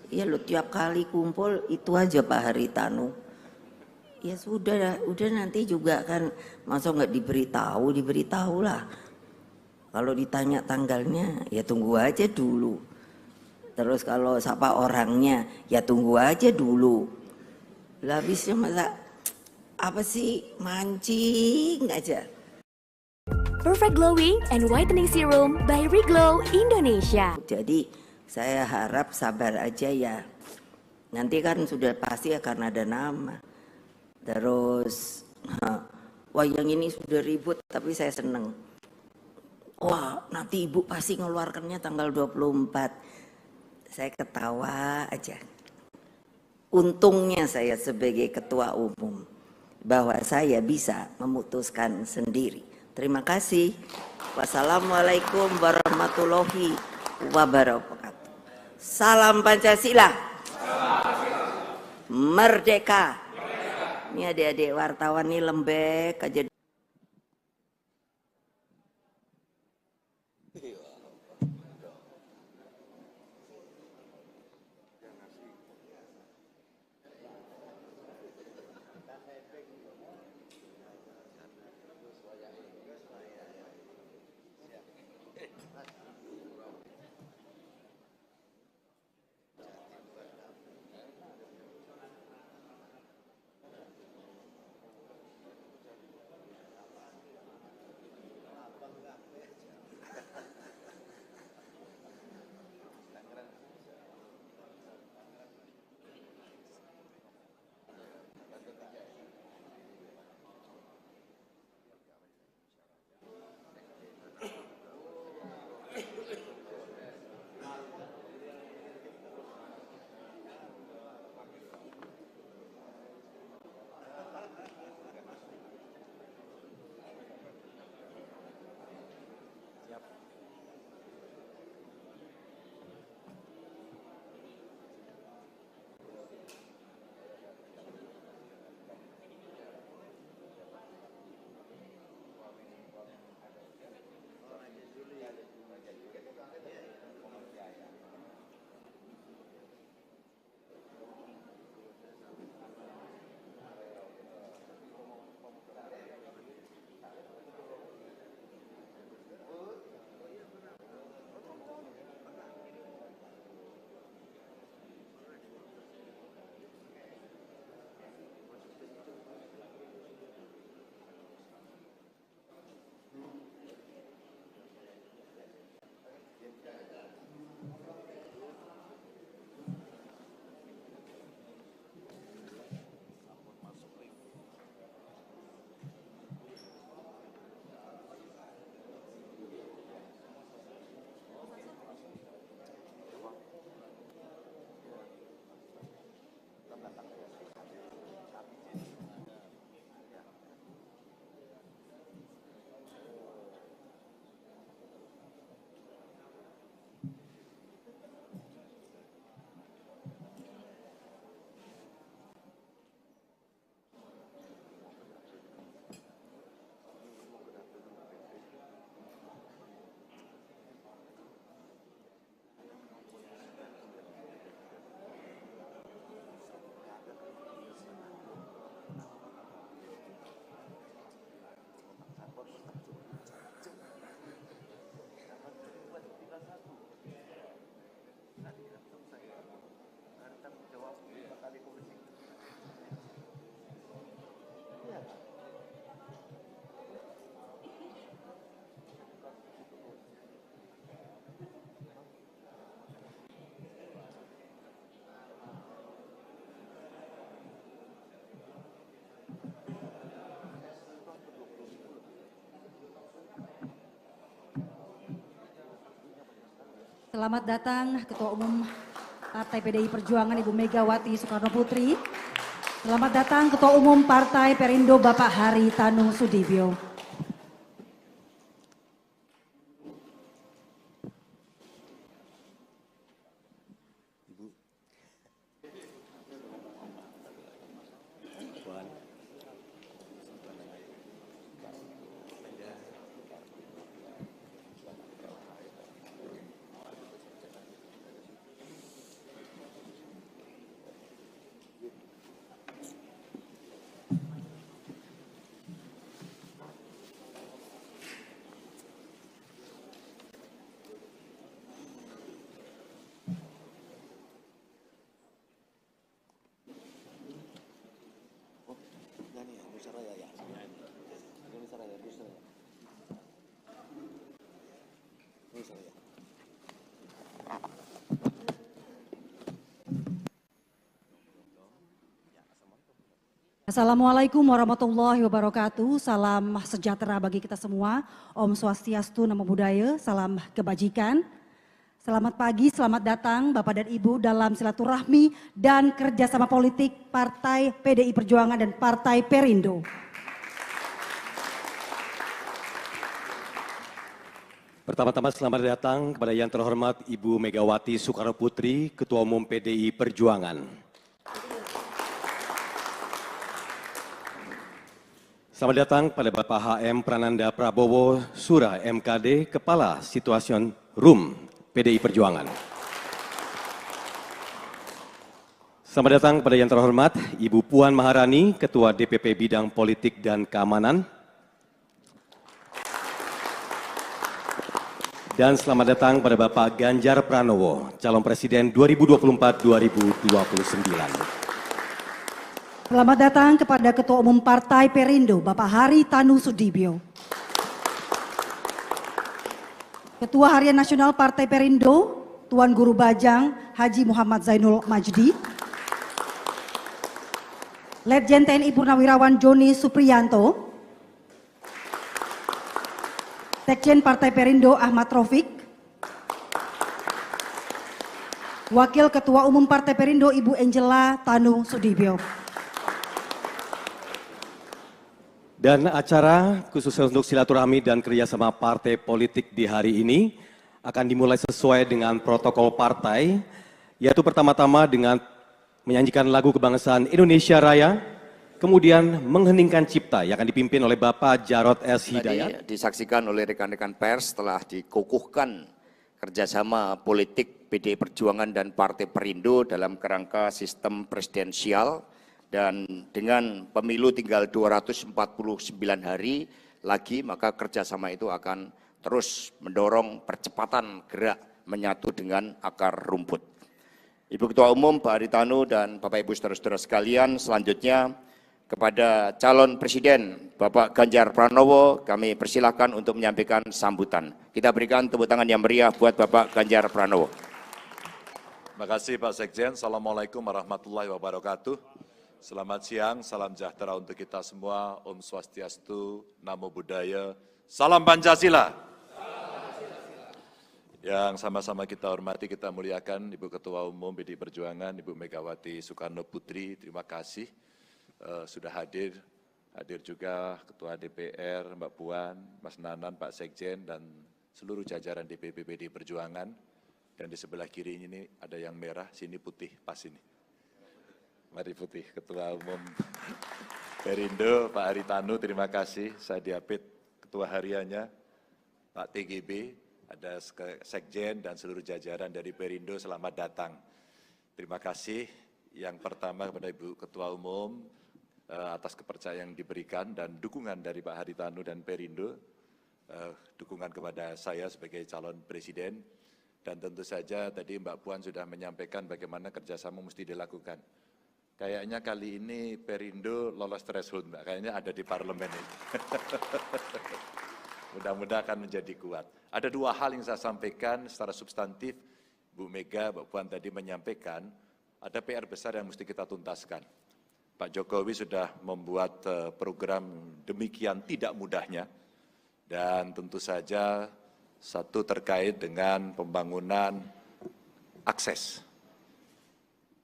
Ya lu tiap kali kumpul itu aja Pak Haritanu. Ya sudah nanti juga kan masa nggak diberitahu lah. Kalau ditanya tanggalnya ya tunggu aja dulu. Terus kalau siapa orangnya ya tunggu aja dulu. Lah habisnya masa apa sih, mancing aja. Perfect Glowing and Whitening Serum by Reglow Indonesia. Jadi saya harap sabar aja ya. Nanti kan sudah pasti akan ada nama. Terus, wah yang ini sudah ribut tapi saya seneng. Wah nanti ibu pasti ngeluarkannya tanggal 24. Saya ketawa aja. Untungnya saya sebagai ketua umum bahwa saya bisa memutuskan sendiri. Terima kasih. Wassalamualaikum warahmatullahi wabarakatuh. Salam Pancasila. Merdeka. Ini adik-adik wartawan ini lembek aja. Selamat datang Ketua Umum Partai PDI Perjuangan Ibu Megawati Soekarno Putri. Selamat datang Ketua Umum Partai Perindo Bapak Haritanu Sudibyo. Assalamualaikum warahmatullahi wabarakatuh. Salam sejahtera bagi kita semua. Om Swastiastu, Namo Buddhaya, salam kebajikan. Selamat pagi, selamat datang Bapak dan Ibu dalam silaturahmi dan kerjasama politik Partai PDI Perjuangan dan Partai Perindo. Pertama-tama selamat datang kepada yang terhormat Ibu Megawati Soekarno Putri, Ketua Umum PDI Perjuangan. Selamat datang pada Bapak HM Prananda Prabowo Sura MKD, Kepala Situasion Room PDI Perjuangan. Selamat datang kepada yang terhormat Ibu Puan Maharani, Ketua DPP Bidang Politik dan Keamanan. Dan selamat datang pada Bapak Ganjar Pranowo, calon Presiden 2024-2029. Selamat datang kepada Ketua Umum Partai Perindo, Bapak Haritanu Sudibyo. Ketua Harian Nasional Partai Perindo, Tuan Guru Bajang Haji Muhammad Zainul Majdi. Letjen TNI Purnawirawan Joni Supriyanto. Sekjen Partai Perindo Ahmad Taufik. Wakil Ketua Umum Partai Perindo Ibu Angela Tanu Sudibyo. Dan acara khususnya untuk silaturahmi dan kerjasama partai politik di hari ini akan dimulai sesuai dengan protokol partai, yaitu pertama-tama dengan menyanyikan lagu kebangsaan Indonesia Raya, kemudian mengheningkan cipta yang akan dipimpin oleh Bapak Jarod S. Hidayat. Tadi disaksikan oleh rekan-rekan pers telah dikukuhkan kerjasama politik PDI Perjuangan dan Partai Perindo dalam kerangka sistem presidensial. Dan dengan pemilu tinggal 249 hari lagi, maka kerjasama itu akan terus mendorong percepatan gerak menyatu dengan akar rumput. Ibu Ketua Umum, Pak Haritanu dan Bapak Ibu saudara-saudara sekalian, selanjutnya kepada calon Presiden Bapak Ganjar Pranowo, kami persilahkan untuk menyampaikan sambutan. Kita berikan tepuk tangan yang meriah buat Bapak Ganjar Pranowo. Terima kasih Pak Sekjen. Assalamualaikum warahmatullahi wabarakatuh. Selamat siang, salam sejahtera untuk kita semua. Om Swastiastu, Namo Buddhaya, salam Pancasila. Yang sama-sama kita hormati, kita muliakan Ibu Ketua Umum PDI Perjuangan, Ibu Megawati Soekarno Putri, terima kasih sudah hadir. Hadir juga Ketua DPR, Mbak Puan, Mas Nanan, Pak Sekjen, dan seluruh jajaran DPP PDI Perjuangan. Dan di sebelah kiri ini ada yang merah, sini putih, pas ini. Mari putih, Ketua Umum Perindo, Pak Haritanu, terima kasih. Saya diapit Ketua Hariannya, Pak TGB, ada Sekjen dan seluruh jajaran dari Perindo, selamat datang. Terima kasih. Yang pertama kepada Ibu Ketua Umum atas kepercayaan yang diberikan dan dukungan dari Pak Haritanu dan Perindo, dukungan kepada saya sebagai calon Presiden. Dan tentu saja tadi Mbak Puan sudah menyampaikan bagaimana kerjasama mesti dilakukan. Kayaknya kali ini Perindo lolos threshold, Mbak. Kayaknya ada di parlemen ini. Mudah-mudahan akan menjadi kuat. Ada dua hal yang saya sampaikan secara substantif. Bu Mega, Mbak Puan tadi menyampaikan, ada PR besar yang mesti kita tuntaskan. Pak Jokowi sudah membuat program demikian tidak mudahnya. Dan tentu saja Satu terkait dengan pembangunan akses,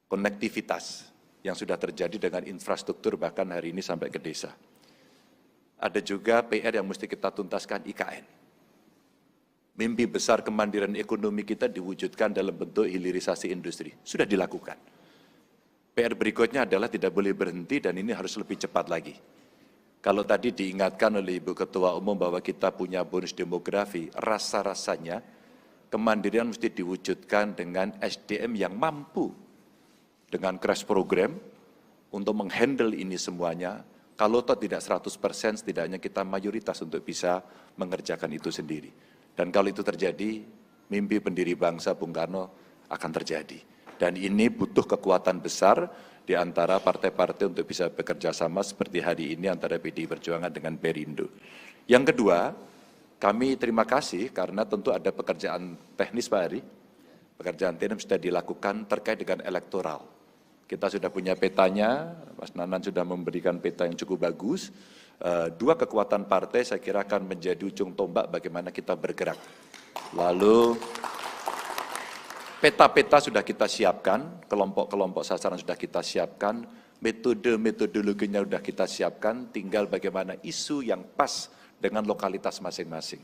konektivitas yang sudah terjadi dengan infrastruktur bahkan hari ini sampai ke desa. Ada juga PR yang mesti kita tuntaskan, IKN. Mimpi besar kemandirian ekonomi kita diwujudkan dalam bentuk hilirisasi industri. Sudah dilakukan. PR berikutnya adalah tidak boleh berhenti dan ini harus lebih cepat lagi. Kalau tadi diingatkan oleh Ibu Ketua Umum bahwa kita punya bonus demografi, rasa-rasanya kemandirian mesti diwujudkan dengan SDM yang mampu. Dengan crash program untuk menghandle ini semuanya, kalau toh tidak 100%, setidaknya kita mayoritas untuk bisa mengerjakan itu sendiri. Dan kalau itu terjadi, mimpi pendiri bangsa Bung Karno akan terjadi. Dan ini butuh kekuatan besar di antara partai-partai untuk bisa bekerja sama seperti hari ini antara PDI Perjuangan dengan Perindo. Yang kedua, kami terima kasih karena tentu ada pekerjaan teknis Pak Hari. Pekerjaan teknis sudah dilakukan terkait dengan elektoral. Kita sudah punya petanya, Mas Nanan sudah memberikan peta yang cukup bagus. Dua kekuatan partai saya kira akan menjadi ujung tombak bagaimana kita bergerak. Lalu peta-peta sudah kita siapkan, kelompok-kelompok sasaran sudah kita siapkan, metode-metodologinya sudah kita siapkan, tinggal bagaimana isu yang pas dengan lokalitas masing-masing.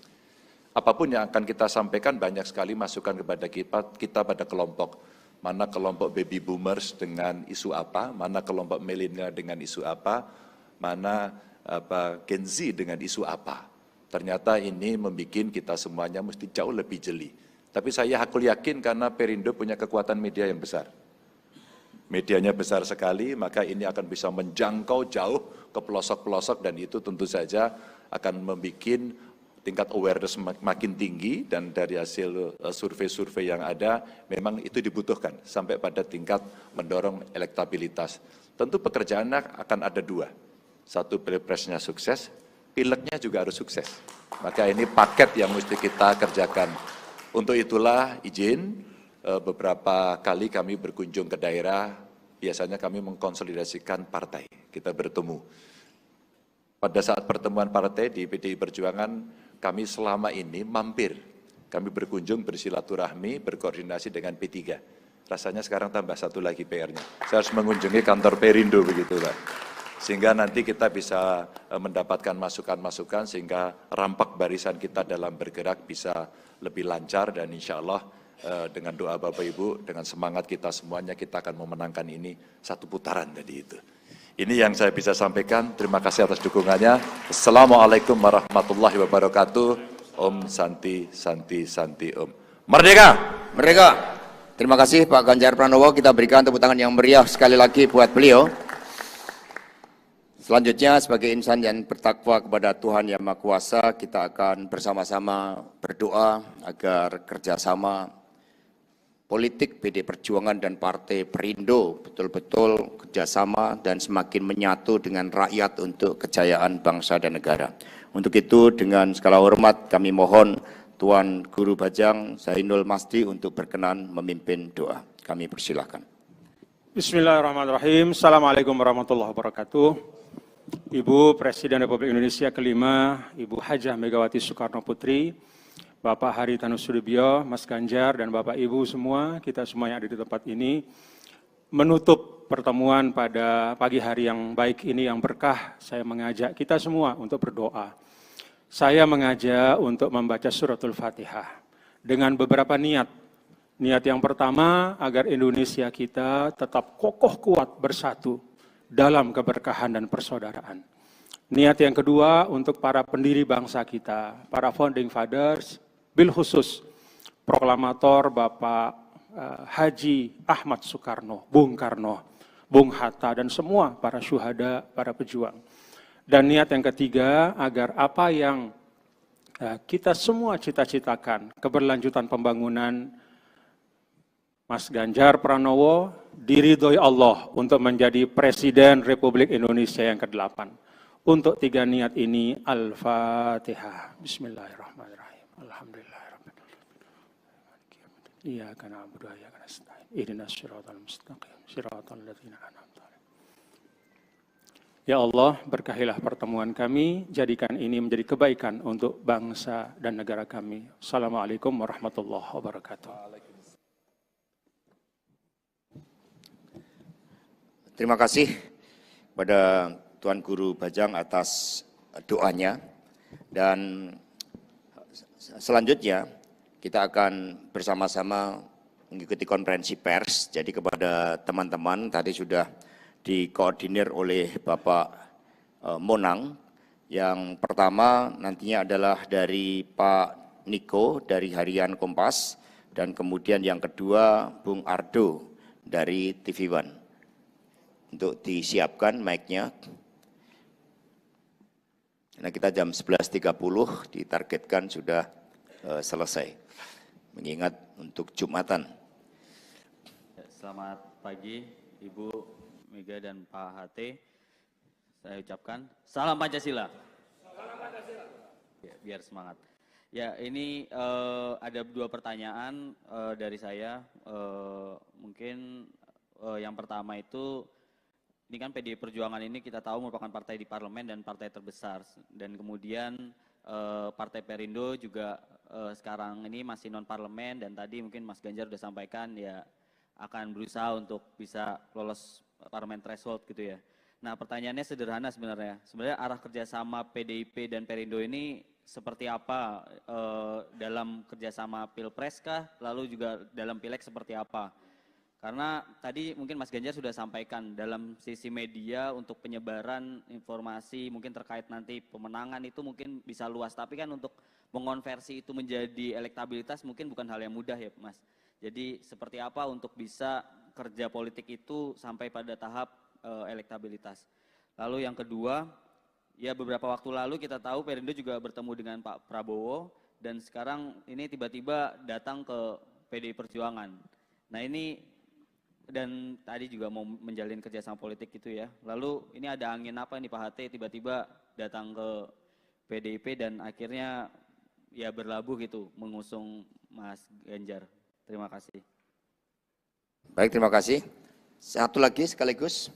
Apapun yang akan kita sampaikan banyak sekali masukan kepada kita pada kelompok. Mana kelompok baby boomers dengan isu apa, mana kelompok milenial dengan isu apa, mana Gen Z dengan isu apa. Ternyata ini membuat kita semuanya mesti jauh lebih jeli. Tapi saya yakin karena Perindo punya kekuatan media yang besar. Medianya besar sekali, maka ini akan bisa menjangkau jauh ke pelosok-pelosok dan itu tentu saja akan membuat tingkat awareness makin tinggi dan dari hasil survei-survei yang ada memang itu dibutuhkan sampai pada tingkat mendorong elektabilitas. Tentu pekerjaannya akan ada dua. Satu, pilpresnya sukses, pileknya juga harus sukses. Maka ini paket yang mesti kita kerjakan. Untuk itulah izin beberapa kali kami berkunjung ke daerah, biasanya kami mengkonsolidasikan partai, kita bertemu. Pada saat pertemuan partai di PDI Perjuangan, kami selama ini mampir. Kami berkunjung, bersilaturahmi, berkoordinasi dengan P3. Rasanya sekarang tambah satu lagi PR-nya. Saya harus mengunjungi kantor Perindo begitu Pak. Sehingga nanti kita bisa mendapatkan masukan-masukan sehingga rampak barisan kita dalam bergerak bisa lebih lancar dan insya Allah dengan doa Bapak Ibu, dengan semangat kita semuanya kita akan memenangkan ini satu putaran tadi itu. Ini yang saya bisa sampaikan. Terima kasih atas dukungannya. Assalamualaikum warahmatullahi wabarakatuh. Om Santi, Santi, Santi Om. Merdeka! Merdeka! Terima kasih Pak Ganjar Pranowo. Kita berikan tepuk tangan yang meriah sekali lagi buat beliau. Selanjutnya sebagai insan yang bertakwa kepada Tuhan Yang Maha Kuasa, kita akan bersama-sama berdoa agar kerjasama politik PDI Perjuangan dan Partai Perindo betul-betul kerjasama dan semakin menyatu dengan rakyat untuk kejayaan bangsa dan negara. Untuk itu dengan segala hormat kami mohon Tuan Guru Bajang Zainul Masdi untuk berkenan memimpin doa. Kami persilahkan. Bismillahirrahmanirrahim. Assalamualaikum warahmatullahi wabarakatuh. Ibu Presiden Republik Indonesia kelima, Ibu Hajah Megawati Soekarno Putri, Bapak Hari Tanusudibio, Mas Ganjar, dan Bapak Ibu semua, kita semua yang ada di tempat ini, menutup pertemuan pada pagi hari yang baik ini, yang berkah, saya mengajak kita semua untuk berdoa. Saya mengajak untuk membaca suratul Fatihah dengan beberapa niat. Niat yang pertama, agar Indonesia kita tetap kokoh kuat bersatu dalam keberkahan dan persaudaraan. Niat yang kedua untuk para pendiri bangsa kita, para founding fathers, bil khusus proklamator Bapak Haji Ahmad Soekarno, Bung Karno, Bung Hatta, dan semua para syuhada, para pejuang. Dan niat yang ketiga agar apa yang kita semua cita-citakan, keberlanjutan pembangunan Mas Ganjar Pranowo diridhoi Allah untuk menjadi Presiden Republik Indonesia yang ke-8. Untuk tiga niat ini, Al-Fatihah. Bismillahirrahmanirrahim. Alhamdulillahirrahmanirrahim. Iyyaka na'budu wa iyyaka nasta'in. Ihdinas siratal mustaqim. Siratal ladzina an'amta 'alaihim. Ya Allah, berkahilah pertemuan kami, jadikan ini menjadi kebaikan untuk bangsa dan negara kami. Assalamualaikum warahmatullahi wabarakatuh. Terima kasih kepada Tuan Guru Bajang atas doanya. Dan selanjutnya kita akan bersama-sama mengikuti konferensi pers. Jadi kepada teman-teman tadi sudah dikoordinir oleh Bapak Monang. Yang pertama nantinya adalah dari Pak Niko dari Harian Kompas, dan kemudian yang kedua Bung Ardo dari TV One. Untuk disiapkan mic-nya. Karena kita jam 11.30 ditargetkan sudah selesai. Mengingat untuk Jumatan. Selamat pagi Ibu Mega dan Pak HT. Saya ucapkan salam Pancasila. Salam Pancasila. Ya, biar semangat. Ya, ini ada dua pertanyaan dari saya. Mungkin yang pertama itu, ini kan PDI Perjuangan ini kita tahu merupakan partai di parlemen dan partai terbesar. Dan kemudian Partai Perindo juga sekarang ini masih non parlemen, dan tadi mungkin Mas Ganjar sudah sampaikan ya akan berusaha untuk bisa lolos parlemen threshold gitu ya. Nah, pertanyaannya sederhana sebenarnya. Sebenarnya arah kerjasama PDIP dan Perindo ini seperti apa dalam kerjasama Pilpres kah? Lalu juga dalam Pileg seperti apa? Karena tadi mungkin Mas Ganjar sudah sampaikan dalam sisi media untuk penyebaran informasi mungkin terkait nanti pemenangan itu mungkin bisa luas. Tapi kan untuk mengonversi itu menjadi elektabilitas mungkin bukan hal yang mudah ya Mas. Jadi seperti apa untuk bisa kerja politik itu sampai pada tahap elektabilitas. Lalu yang kedua, ya beberapa waktu lalu kita tahu Perindo juga bertemu dengan Pak Prabowo dan sekarang ini tiba-tiba datang ke PDI Perjuangan. Nah ini dan tadi juga mau menjalin kerjasama politik gitu ya. Lalu ini ada angin apa nih Pak HT tiba-tiba datang ke PDIP dan akhirnya ya berlabuh gitu mengusung Mas Ganjar. Terima kasih. Baik, terima kasih. Satu lagi sekaligus.